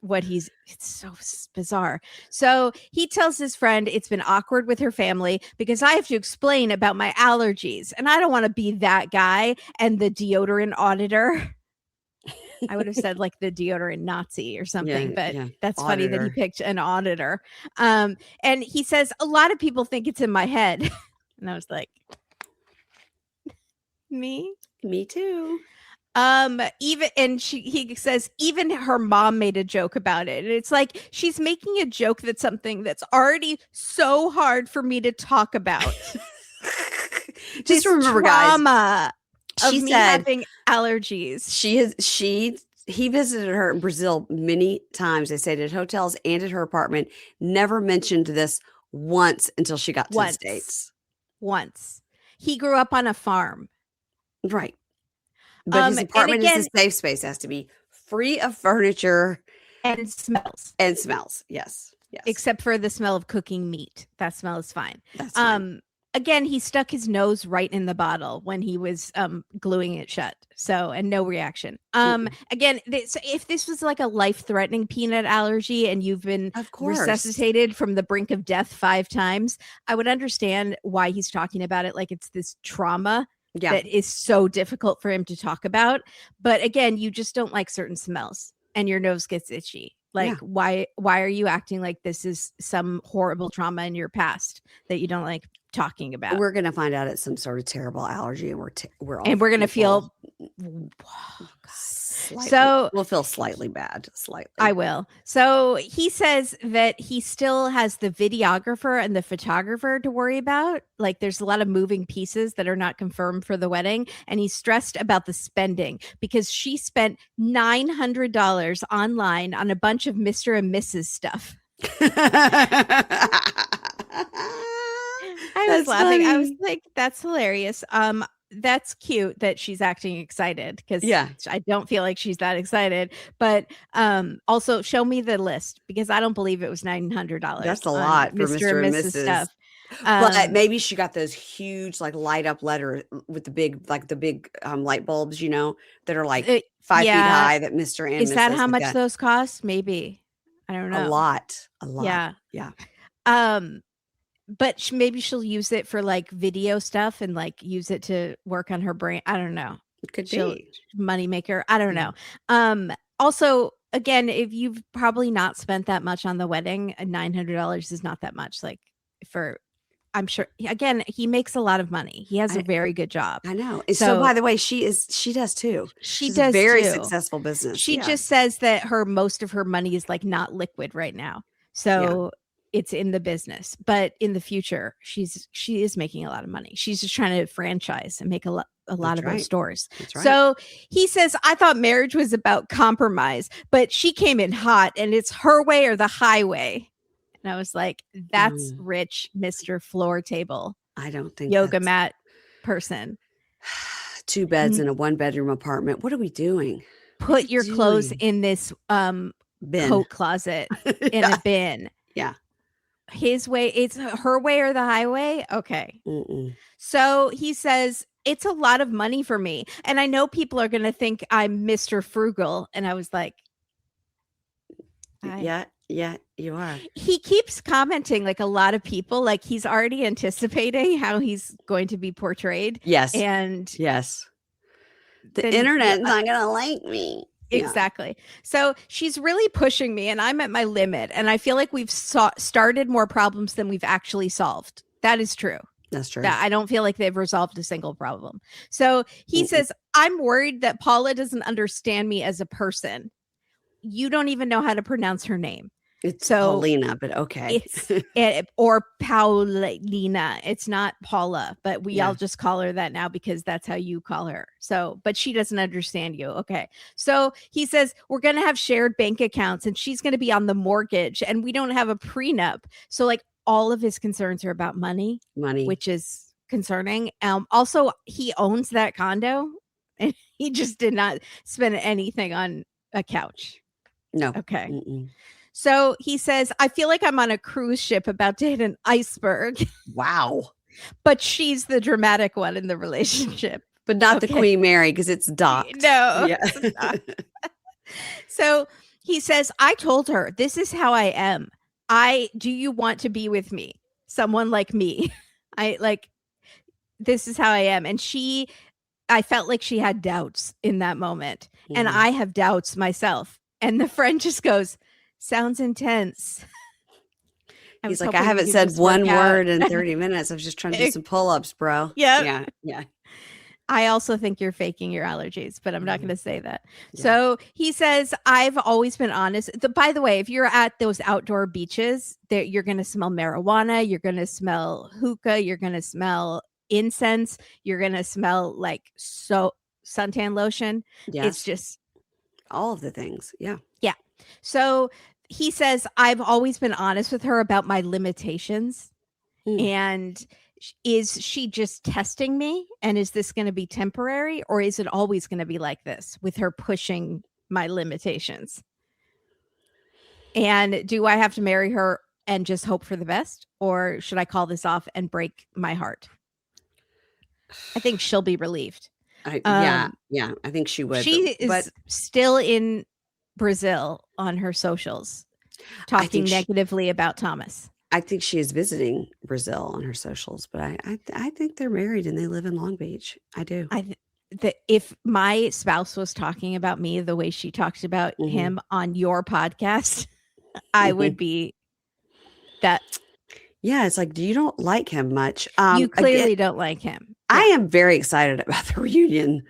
what it's so bizarre. So he tells his friend it's been awkward with her family because I have to explain about my allergies and I don't want to be that guy and the deodorant auditor. I would have said like the deodorant Nazi or something, but that's auditor. Funny that he picked an auditor. And he says, a lot of people think it's in my head. And I was like, me
too.
He says even her mom made a joke about it. And it's like she's making a joke that's something that's already so hard for me to talk about.
Just remember, guys,
she said having allergies.
He visited her in Brazil many times. They stayed at hotels and at her apartment. Never mentioned this once until she got to the States.
Once. He grew up on a farm.
Right. But his apartment is a safe space. It has to be free of furniture.
And smells.
Yes.
Except for the smell of cooking meat. That smell is fine.
That's fine.
again, he stuck his nose right in the bottle when he was gluing it shut. So, and no reaction. Again, if this was like a life-threatening peanut allergy and you've been
Of course.
resuscitated from the brink of death 5 times, I would understand why he's talking about it like it's this trauma that is so difficult for him to talk about. But again, you just don't like certain smells and your nose gets itchy. Like, why are you acting like this is some horrible trauma in your past that you don't like talking about?
We're gonna find out it's some sort of terrible allergy, and we're
gonna feel
slightly,
so
we'll feel slightly bad. Slightly,
I will. So he says that he still has the videographer and the photographer to worry about. Like, there's a lot of moving pieces that are not confirmed for the wedding, and he's stressed about the spending because she spent $900 online on a bunch of Mr. and Mrs. stuff. I was laughing. Funny. I was like, that's hilarious. That's cute that she's acting excited because I don't feel like she's that excited. But also show me the list because I don't believe it was $900.
That's a lot for Mr. and Mrs. stuff. But maybe she got those huge like light up letters with the big light bulbs, you know, that are like 5 feet high that Mr. and
Is
Mrs.
that how much those cost? Maybe. I don't know.
A lot.
Yeah. But maybe she'll use it for like video stuff and like use it to work on her brain. I don't know.
It could be
moneymaker. I don't know. Also, again, if you've probably not spent that much on the wedding, $900 is not that much. Like I'm sure, again, he makes a lot of money. He has a very good job.
I know. So by the way, she does too.
She does
a very
too.
Successful business.
She just says that most of her money is like not liquid right now. So it's in the business, but in the future, she is making a lot of money. She's just trying to franchise and make a lot of those stores. That's right. So he says, I thought marriage was about compromise, but she came in hot and it's her way or the highway. And I was like, that's rich, Mr. Floor Table.
I don't think
yoga mat person.
2 beds in a 1-bedroom apartment. What are we doing?
Put your clothes in this bin. Coat closet in a bin.
Yeah.
His way, it's her way or the highway. Okay. So he says, it's a lot of money for me. And I know people are going to think I'm Mr. Frugal. And I was like,
yeah, you are.
He keeps commenting like a lot of people, like he's already anticipating how he's going to be portrayed.
Yes.
And
the internet's not going to like me.
Exactly. So she's really pushing me and I'm at my limit. And I feel like we've started more problems than we've actually solved. That is true.
That's true.
I don't feel like they've resolved a single problem. So he says, I'm worried that Paula doesn't understand me as a person. You don't even know how to pronounce her name.
It's Paulina, but okay.
Or Paulina. It's not Paula, but we all just call her that now because that's how you call her. So, but she doesn't understand you. Okay. So he says, we're going to have shared bank accounts and she's going to be on the mortgage and we don't have a prenup. So like all of his concerns are about money, which is concerning. Also, he owns that condo and he just did not spend anything on a couch.
No.
Okay. So he says, I feel like I'm on a cruise ship about to hit an iceberg.
Wow.
But she's the dramatic one in the relationship.
But not the Queen Mary because it's docked.
No. Yeah. It's not. So he says, I told her, this is how I am. Do you want to be with me? Someone like me. This is how I am. And I felt like she had doubts in that moment. And I have doubts myself. And the friend just goes, sounds intense.
He's like, I haven't said one word in 30 minutes. I was just trying to do some pull-ups, bro.
Yeah. I also think you're faking your allergies, but I'm not going to say that. Yeah. So he says, I've always been honest. By the way, if you're at those outdoor beaches, you're going to smell marijuana. You're going to smell hookah. You're going to smell incense. You're going to smell like suntan lotion. Yes. It's just
all of the things. Yeah.
Yeah. So he says, I've always been honest with her about my limitations. And is she just testing me? And is this going to be temporary? Or is it always going to be like this with her pushing my limitations? And do I have to marry her and just hope for the best? Or should I call this off and break my heart? I think she'll be relieved.
Yeah, I think she would.
She is still in Brazil on her socials, talking negatively about Thomas.
I think she is visiting Brazil on her socials, but I think they're married and they live in Long Beach. I do.
If my spouse was talking about me the way she talks about him on your podcast, I would be that.
Yeah, it's like, you don't like him much.
You clearly don't like him.
I am very excited about the reunion.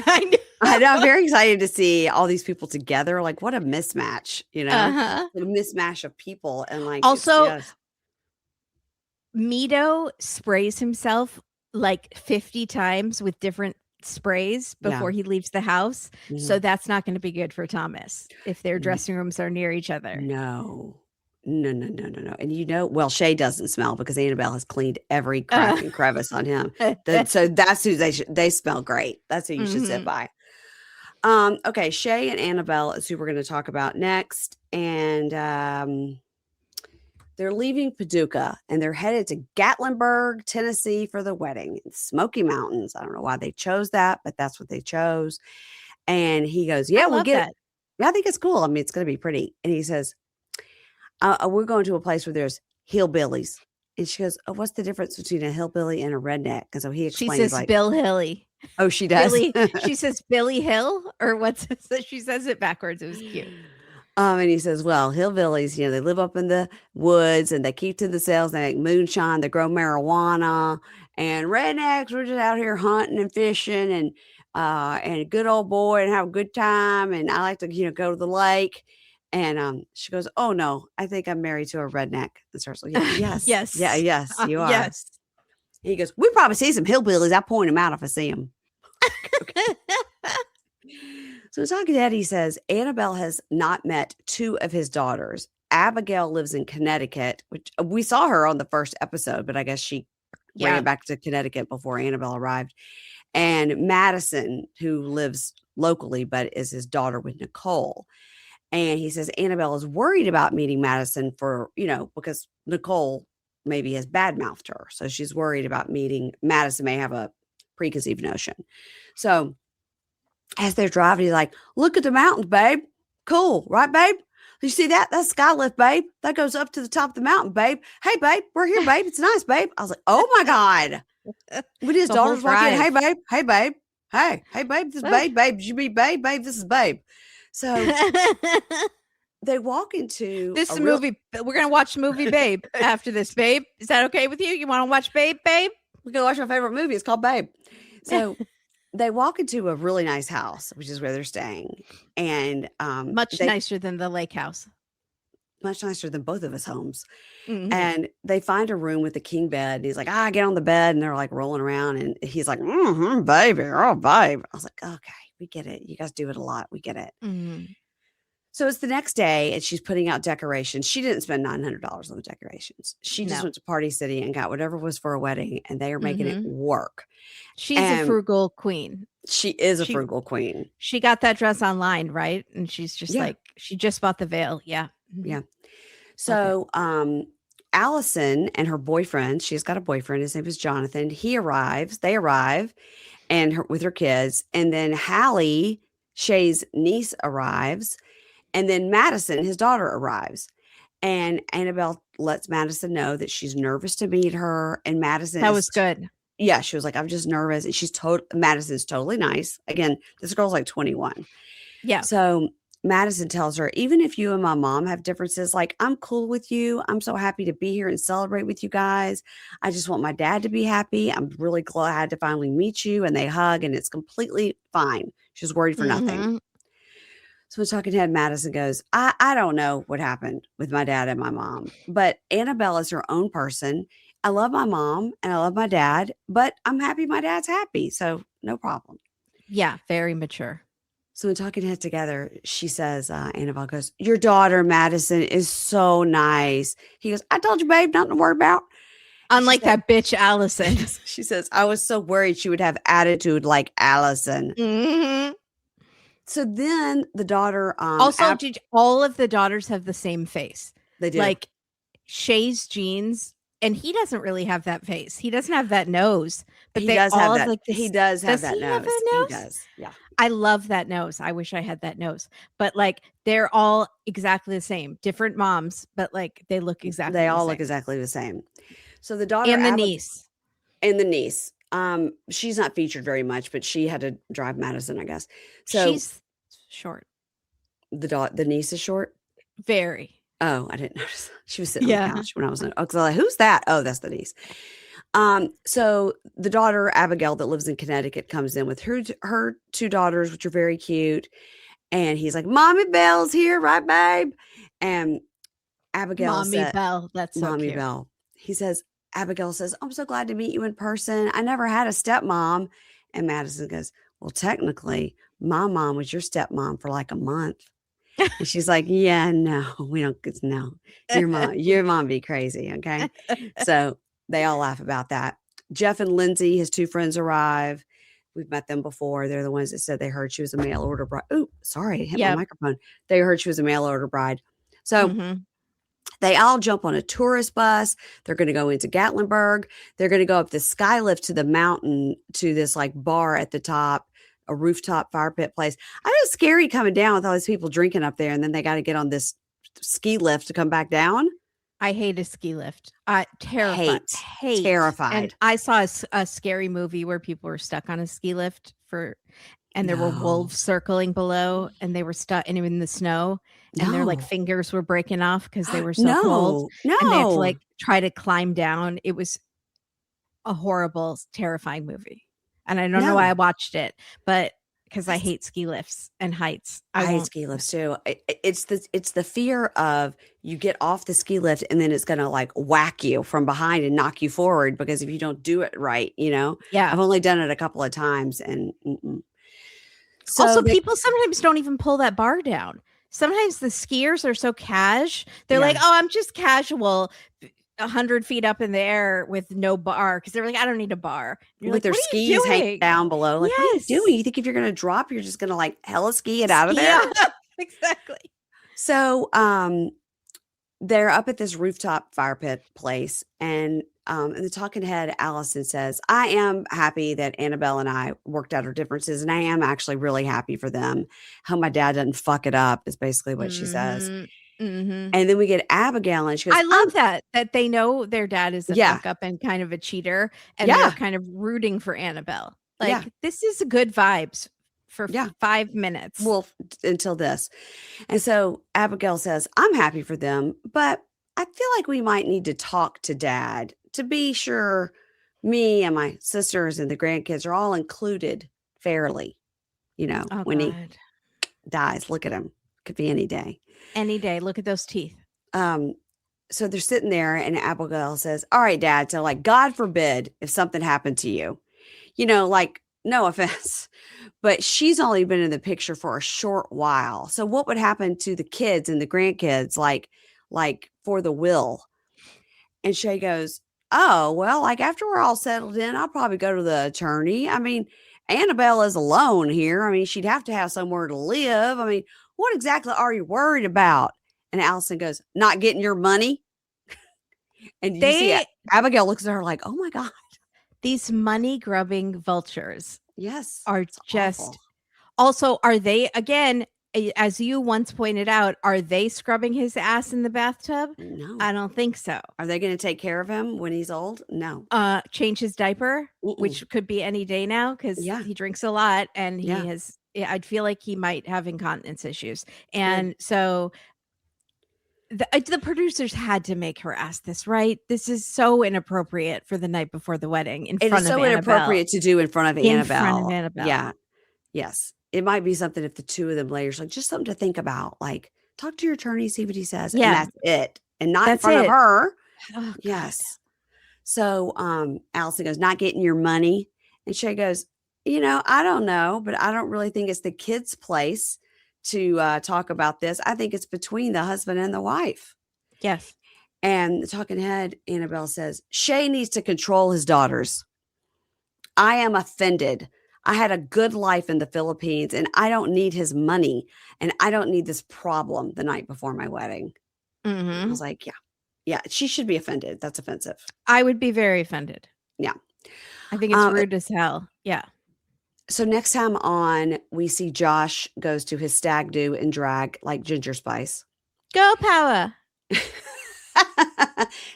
I know.
I'm very excited to see all these people together. Like, what a mismatch, you know, a mismatch of people. And like,
also, Mido sprays himself like 50 times with different sprays before he leaves the house. So that's not going to be good for Thomas if their dressing rooms are near each other.
No. And you know, well, Shea doesn't smell because Annabelle has cleaned every crack and crevice on him. So that's who they smell great. That's who you should sit by. Okay, Shea and Annabelle is who we're going to talk about next. And they're leaving Paducah and they're headed to Gatlinburg, Tennessee for the wedding. Smoky Mountains. I don't know why they chose that, but that's what they chose. And he goes, yeah, we'll get it. Yeah, I think it's cool. I mean, it's going to be pretty. And he says, we're going to a place where there's hillbillies. And she goes, oh, what's the difference between a hillbilly and a redneck? And so he explains.
She says Bill Hilly.
Oh, she does?
She says Billy Hill, or what's it? She says it backwards. It was cute.
And he says, well, hillbillies, you know, they live up in the woods and they keep to themselves. They make moonshine. They grow marijuana. And rednecks, we're just out here hunting and fishing and a good old boy and have a good time. And I like to, you know, go to the lake. And she goes, oh, no, I think I'm married to a redneck. And starts like, yes.
Yes.
Yeah, yes, you are.
Yes.
He goes, we probably see some hillbillies. I point them out if I see them. So talking to Eddie, he says, Annabelle has not met two of his daughters. Abigail lives in Connecticut, which we saw her on the first episode, but I guess she ran back to Connecticut before Annabelle arrived. And Madison, who lives locally, but is his daughter with Nicole. And he says Annabelle is worried about meeting Madison for, you know, because Nicole maybe has badmouthed her. So she's worried about meeting Madison, may have a preconceived notion. So as they're driving, he's like, look at the mountains, babe. Cool, right, babe? You see that? That's sky lift, babe. That goes up to the top of the mountain, babe. Hey, babe, we're here, babe. It's nice, babe. I was like, oh my God. When his daughters walk in, hey, babe. Hey, babe. Hey, babe. This is babe. Babe, did you be babe? Babe, this is babe. So they walk into
this movie. We're going to watch the movie Babe after this, babe. Is that okay with you? You want to watch Babe?
We're going to watch my favorite movie. It's called Babe. So they walk into a really nice house, which is where they're staying. And
much nicer than the lake house.
Much nicer than both of his homes. And they find a room with a king bed. And he's like, get on the bed. And they're like rolling around. And he's like, baby. Oh, babe. I was like, okay. We get it. You guys do it a lot. We get it. So it's the next day and she's putting out decorations. She didn't spend $900 on the decorations. She just went to Party City and got whatever was for a wedding and they are making it work.
She's a frugal queen.
She is a frugal queen.
She got that dress online, right? And she's just like, she just bought the veil. Yeah.
Yeah. So Allison and her boyfriend, she's got a boyfriend. His name is Jonathan. They arrive. And with her kids. And then Hallie, Shay's niece, arrives. And then Madison, his daughter, arrives. And Annabelle lets Madison know that she's nervous to meet her. And Madison
was good.
Yeah, she was like, I'm just nervous. And Madison's totally nice. Again, this girl's like 21. Yeah. So Madison tells her, even if you and my mom have differences, like, I'm cool with you. I'm so happy to be here and celebrate with you guys. I just want my dad to be happy. I'm really glad to finally meet you. And they hug and it's completely fine. She's worried for nothing. So talking head, Madison goes, I don't know what happened with my dad and my mom, but Annabelle is her own person. I love my mom and I love my dad, but I'm happy my dad's happy. So no problem.
Yeah, very mature.
So when talking head together, she says, Annabelle goes, your daughter, Madison, is so nice. He goes, I told you, babe, nothing to worry about.
Unlike that bitch, Allison.
She says, I was so worried she would have attitude like Allison. So then the daughter.
Also, all of the daughters have the same face.
They do.
Like Shay's jeans, and he doesn't really have that face. He doesn't have that nose, but
He
they
does
all
have
have
that.
like this.
He does have that
he have
nose.
that
He
nose?
does. Yeah.
I love that nose. I wish I had that nose. But like they're all exactly the same. Different moms, but like they look exactly
They
the
all
same.
look exactly the same. So the daughter
And the niece.
and the niece. She's not featured very much, but she had to drive Madison, I guess. So
She's short.
the niece is short.
Very.
Oh, I didn't notice. She was sitting on the
Yeah.
couch when I was in. Oh, because I was like, who's that? Oh, that's the niece. So the daughter, Abigail, that lives in Connecticut, comes in with her two daughters, which are very cute. And he's like, Mommy Belle's here, right, babe? And Abigail
Mommy
said,
Belle. That's so
Mommy
cute.
Belle. He says, Abigail says, I'm so glad to meet you in person. I never had a stepmom. And Madison goes, well, technically, my mom was your stepmom for like a month. And she's like, yeah, no, we don't, no, your mom be crazy. Okay. So they all laugh about that. Jeff and Lindsay, his two friends, arrive. We've met them before. They're the ones that said they heard she was a mail order bride. Oh, sorry, I hit my microphone. They heard she was a mail order bride. So they all jump on a tourist bus. They're going to go into Gatlinburg. They're going to go up the sky lift to the mountain to this like bar at the top, a rooftop fire pit place. I know it's scary coming down with all these people drinking up there, and then they got to get on this ski lift to come back down.
I hate a ski lift. Terrified.
Terrified.
And I saw a scary movie where people were stuck on a ski lift and there were wolves circling below, and they were stuck in the snow, and their like fingers were breaking off because they were so cold.
No.
And they had to like try to climb down. It was a horrible, terrifying movie. And I don't know why I watched it, but because I hate ski lifts and heights.
I hate ski lifts too. It's the fear of you get off the ski lift and then it's going to like whack you from behind and knock you forward, because if you don't do it right,
Yeah.
I've only done it a couple of times, and
so also people sometimes don't even pull that bar down. Sometimes the skiers are so cash. They're like, oh, I'm just casual 100 feet up in the air with no bar, because they're like, I don't need a bar.
With like, their skis hanging down below. Like, what are you doing? You think if you're going to drop, you're just going to like hella ski it out of there?
Exactly.
So they're up at this rooftop fire pit place, and in the talking head, Allison says, I am happy that Annabelle and I worked out our differences, and I am actually really happy for them. How my dad doesn't fuck it up is basically what she says. And then we get Abigail, and she goes,
I love that they know their dad is a fuck up and kind of a cheater, and they're kind of rooting for Annabelle. Like, this is good vibes for 5 minutes.
Well, until this. And so Abigail says, I'm happy for them, but I feel like we might need to talk to Dad to be sure me and my sisters and the grandkids are all included fairly, when he dies. Look at him. Could be any day.
Any day. Look at those teeth.
So they're sitting there, and Abigail says, all right, Dad. So like, God forbid if something happened to you, like, no offense, but she's only been in the picture for a short while. So what would happen to the kids and the grandkids, like for the will? And Shea goes, oh, well, like after we're all settled in, I'll probably go to the attorney. I mean, Annabelle is alone here. I mean, she'd have to have somewhere to live. I mean, what exactly are you worried about? And Allison goes, not getting your money. And you see Abigail looks at her like, oh my God.
These money grubbing vultures.
Yes.
Are just awful. Also, are they, again, as you once pointed out, are they scrubbing his ass in the bathtub?
No.
I don't think so.
Are they going to take care of him when he's old? No.
Change his diaper, which could be any day now, because he drinks a lot, and he has, I'd feel like he might have incontinence issues. And so the producers had to make her ask this, right? This is so inappropriate for the night before the wedding in front of Annabelle. It is so
inappropriate to do in front of Annabelle.
In front of Annabelle.
Yeah. Yes. It might be something if the two of them later, like just something to think about. Like, talk to your attorney, see what he says. Yeah. And that's it. And not in front of her.
Oh,
yes. So Allison goes, not getting your money. And Shea goes, I don't know, but I don't really think it's the kid's place to talk about this. I think it's between the husband and the wife.
Yes.
And the talking head, Annabelle says, Shea needs to control his daughters. I am offended. I had a good life in the Philippines, and I don't need his money, and I don't need this problem the night before my wedding. I was like, yeah. Yeah, she should be offended. That's offensive.
I would be very offended.
Yeah.
I think it's rude as hell. Yeah.
So next time on, we see Josh goes to his stag do and drag like Ginger Spice.
Go, Paula.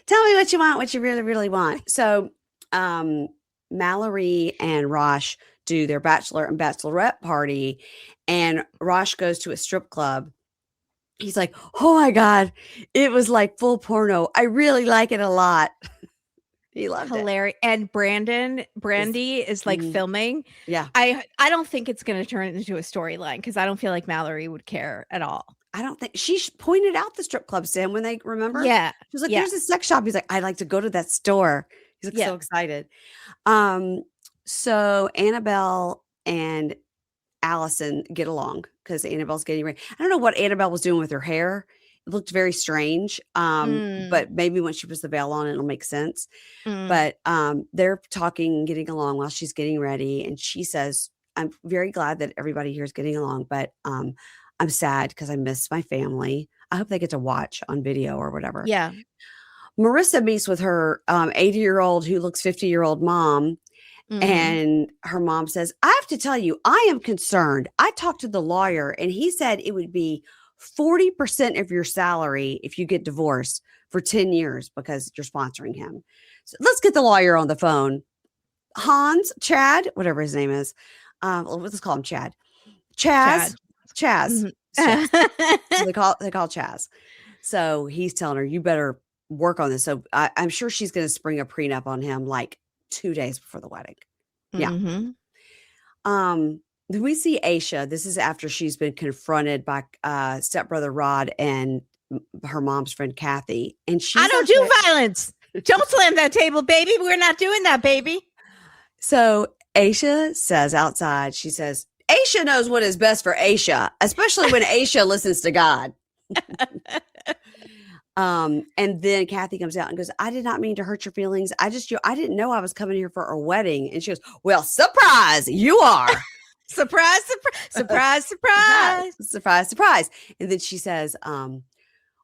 Tell me what you want, what you really, really want. So Mallorie and Rosh do their bachelor and bachelorette party, and Rosh goes to a strip club. He's like, oh my God, it was like full porno. I really like it a lot. He loved
Hilarious. And Brandy is like filming.
Yeah.
I don't think it's going to turn into a storyline because I don't feel like Mallorie would care at all.
I don't think she pointed out the strip clubs to him when they remember.
Yeah.
She was like, there's a sex shop. He's like, I'd like to go to that store. He's like so excited. So Annabelle and Allison get along because Annabelle's getting ready. I don't know what Annabelle was doing with her hair. It looked very strange. But maybe when she puts the veil on, it'll make sense. But they're talking and getting along while she's getting ready. And she says, I'm very glad that everybody here is getting along, but I'm sad because I miss my family. I hope they get to watch on video or whatever.
Yeah.
Marissa meets with her 80-year-old who looks 50-year-old mom. And her mom says, I have to tell you, I am concerned. I talked to the lawyer and he said it would be 40% of your salary if you get divorced for 10 years because you're sponsoring him. So let's get the lawyer on the phone. Chad, whatever his name is. Let's call him Chad. Chaz. So they call Chaz. So he's telling her, you better work on this. So I'm sure she's going to spring a prenup on him like 2 days before the wedding. Yeah. Then we see Aisha. This is after she's been confronted by stepbrother Rod and her mom's friend Catie. And I
don't do violence. Don't slam that table, baby. We're not doing that, baby.
So Aisha says outside, she says, Aisha knows what is best for Aisha, especially when Aisha listens to God. And then Catie comes out and goes, I did not mean to hurt your feelings. I didn't know I was coming here for a wedding. And she goes, well, surprise, you are.
Surprise, surprise, surprise,
surprise, surprise. And then she says,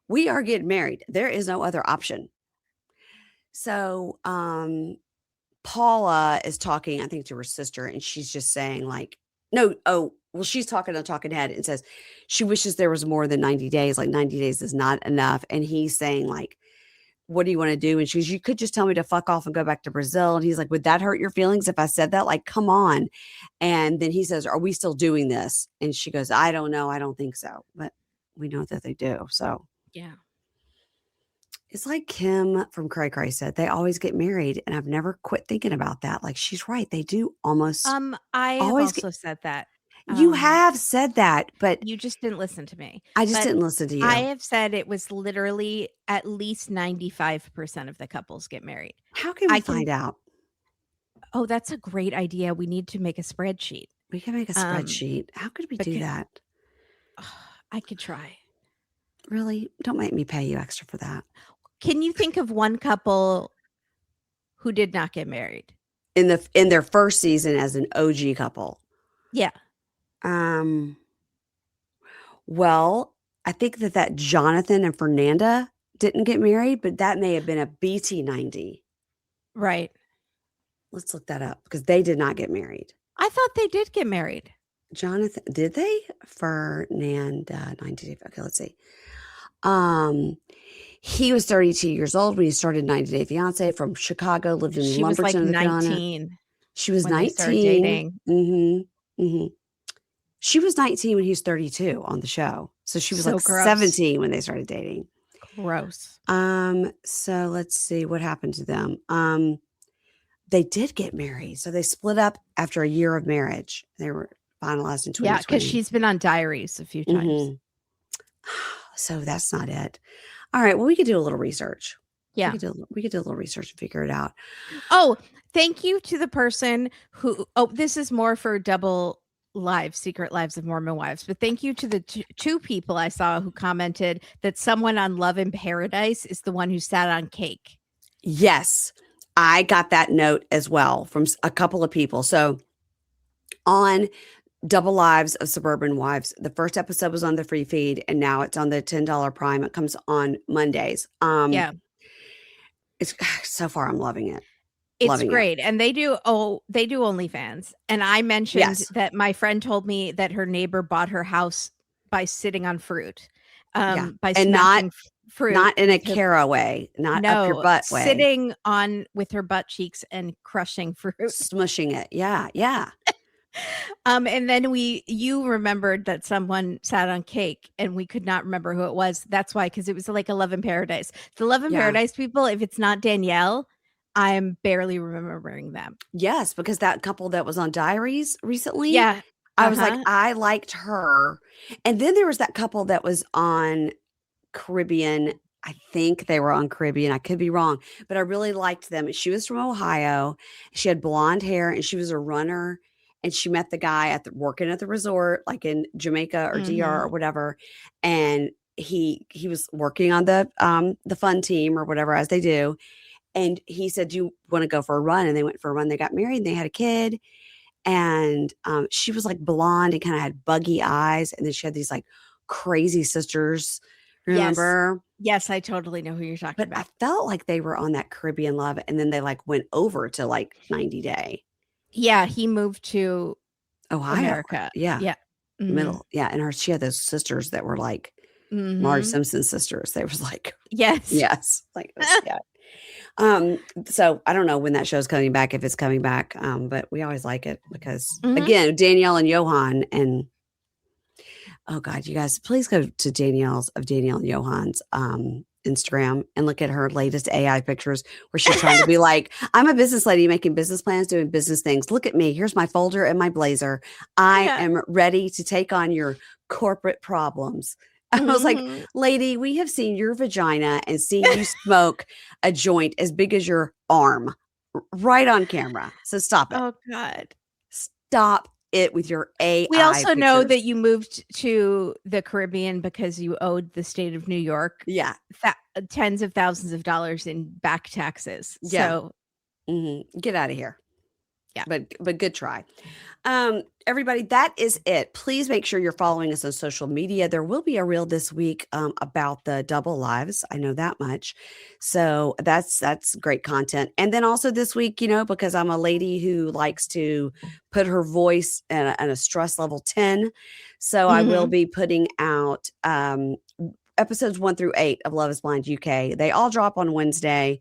we are getting married. There is no other option. So Paula is talking, I think, to her sister, and she's just saying like, she's talking to Talking Head and says she wishes there was more than 90 days. Like 90 days is not enough. And he's saying like, what do you want to do? And she goes, you could just tell me to fuck off and go back to Brazil. And he's like, would that hurt your feelings if I said that? Like, come on. And then he says, are we still doing this? And she goes, I don't know. I don't think so. But we know that they do. So
yeah.
It's like Kim from Cray Cray said, they always get married. And I've never quit thinking about that. Like, she's right. They do almost.
I have also said that.
You have said that, but
you just didn't listen to me.
I just didn't listen to you.
I have said it was literally at least 95% of the couples get married.
How can we find out?
Oh, that's a great idea. We need to make a spreadsheet.
We can make a spreadsheet. How could we do that?
I could try.
Really? Don't make me pay you extra for that.
Can you think of one couple who did not get married
in their first season as an OG couple?
Yeah.
Well, I think that Jonathan and Fernanda didn't get married, but that may have been a BT90.
Right.
Let's look that up because they did not get married.
I thought they did get married.
Jonathan, did they? Fernanda, 90 Day. Okay, let's see. He was 32 years old when he started 90 Day Fiance from Chicago, lived in Lumberton,
North Carolina. 19.
She was 19. She was 19 when he was 32 on the show. So she was gross. 17 when they started dating.
Gross.
So let's see what happened to them. They did get married. So they split up after a year of marriage. They were finalized in 2020.
Yeah, because she's been on Diaries a few times.
So that's not it. All right. Well, we could do a little research.
Yeah.
We could do a little research and figure it out.
Oh, thank you to the person who, this is more for double live Secret Lives of Mormon Wives, but thank you to the two people I saw who commented that someone on Love in Paradise is the one who sat on cake.
Yes, I got that note as well from a couple of people. So on Double Lives of Suburban Wives, the first episode was on the free feed and now it's on the $10 Prime. It comes on Mondays.
Yeah.
It's so far I'm loving it.
It's
Loving
great. And they do OnlyFans. And I mentioned that my friend told me that her neighbor bought her house by sitting on fruit.
Yeah.
By
And
smashing fruit.
not in a
with her-
Cara way, not up your
No,
butt way.
sitting on with her butt cheeks and crushing fruit.
Smushing it. Yeah. Yeah.
And then you remembered that someone sat on cake and we could not remember who it was. That's why, because it was like Love in Paradise. The Love in Paradise people, if it's not Danielle, I'm barely remembering them.
Yes, because that couple that was on Diaries recently.
Yeah.
I was like, I liked her. And then there was that couple that was on Caribbean. I think they were on Caribbean. I could be wrong, but I really liked them. She was from Ohio. She had blonde hair and she was a runner. And she met the guy working at the resort, like in Jamaica or DR or whatever. And he was working on the fun team or whatever, as they do. And he said, "Do you want to go for a run?" And they went for a run. They got married and they had a kid. And she was like blonde and kind of had buggy eyes. And then she had these like crazy sisters. Remember?
Yes, I totally know who you're talking about.
I felt like they were on that Caribbean Love. And then they like went over to like 90 Day.
Yeah, he moved to
Ohio.
America.
Yeah.
Yeah.
Middle. Yeah. And she had those sisters that were like Marge Simpson sisters. They was like, yes. Like, yeah. So I don't know when that show's coming back, if it's coming back. But we always like it because again, Danielle and Johan and oh God, you guys, please go to Danielle and Johan's Instagram and look at her latest AI pictures where she's trying to be like, I'm a business lady making business plans, doing business things. Look at me. Here's my folder and my blazer. I am ready to take on your corporate problems. I was like, lady, we have seen your vagina and seen you smoke a joint as big as your arm right on camera. So stop it.
Oh, God.
Stop it with your AI.
We also know that you moved to the Caribbean because you owed the state of New York tens of thousands of dollars in back taxes.
Yeah.
So
get out of here.
Yeah.
But good try. Everybody, that is it. Please make sure you're following us on social media. There will be a reel this week about the double lives. I know that much. So that's great content. And then also this week, because I'm a lady who likes to put her voice at a stress level 10. So I will be putting out episodes 1 through 8 of Love is Blind UK. They all drop on Wednesday.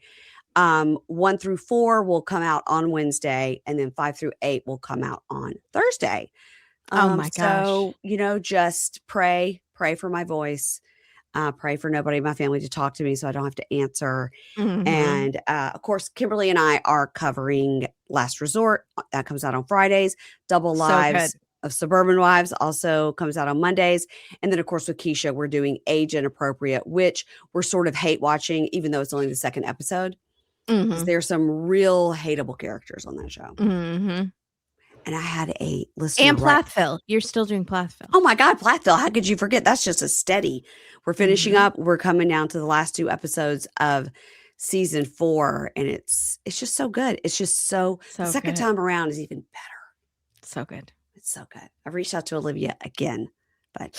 1 through 4 will come out on Wednesday, and then 5 through 8 will come out on Thursday.
Oh my gosh.
So, just pray for my voice, pray for nobody in my family to talk to me so I don't have to answer. And, of course, Kimberly and I are covering Last Resort. That comes out on Fridays. Double Lives of Suburban Wives also comes out on Mondays. And then, of course, with Keisha, we're doing Age Inappropriate, which we're sort of hate watching, even though it's only the second episode. There's some real hateable characters on that show. And I had a listener.
And Plathville. You're still doing Plathville.
Oh my God, Plathville. How could you forget? That's just a steady. We're finishing up. We're coming down to the last 2 episodes of season 4. And it's just so good. It's just so the second time around is even better.
So good.
It's so good. I've reached out to Olivia again, but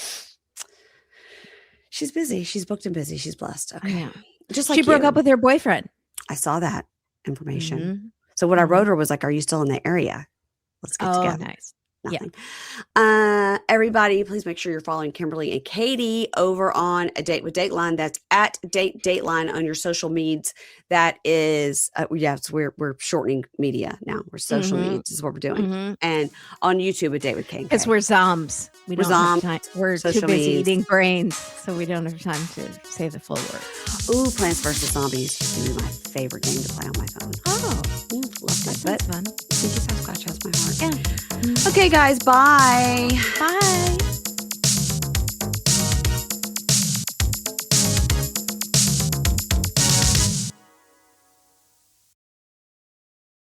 she's busy. She's booked and busy. She's blessed. Okay.
Yeah.
Just like
she broke up with her boyfriend.
I saw that information. So what I wrote her was like, "Are you still in the area? Let's get together."
Nice.
Nothing. Yeah. Everybody, please make sure you're following Kimberly and Catie over on A Date with Dateline. That's at Dateline on your social medias. That is, we're shortening media now. We're social medias is what we're doing. And on YouTube, A Date with Kane.
Because we're zombs. We don't have time. We're too busy
medias.
eating brains, so we don't have time to say the full word.
Ooh, Plants vs. Zombies used to be my favorite game to play on my phone.
Oh,
loved it.
That's fun.
Thank you, Sasquatch has my heart.
Yeah.
Okay, guys. Bye.
Bye.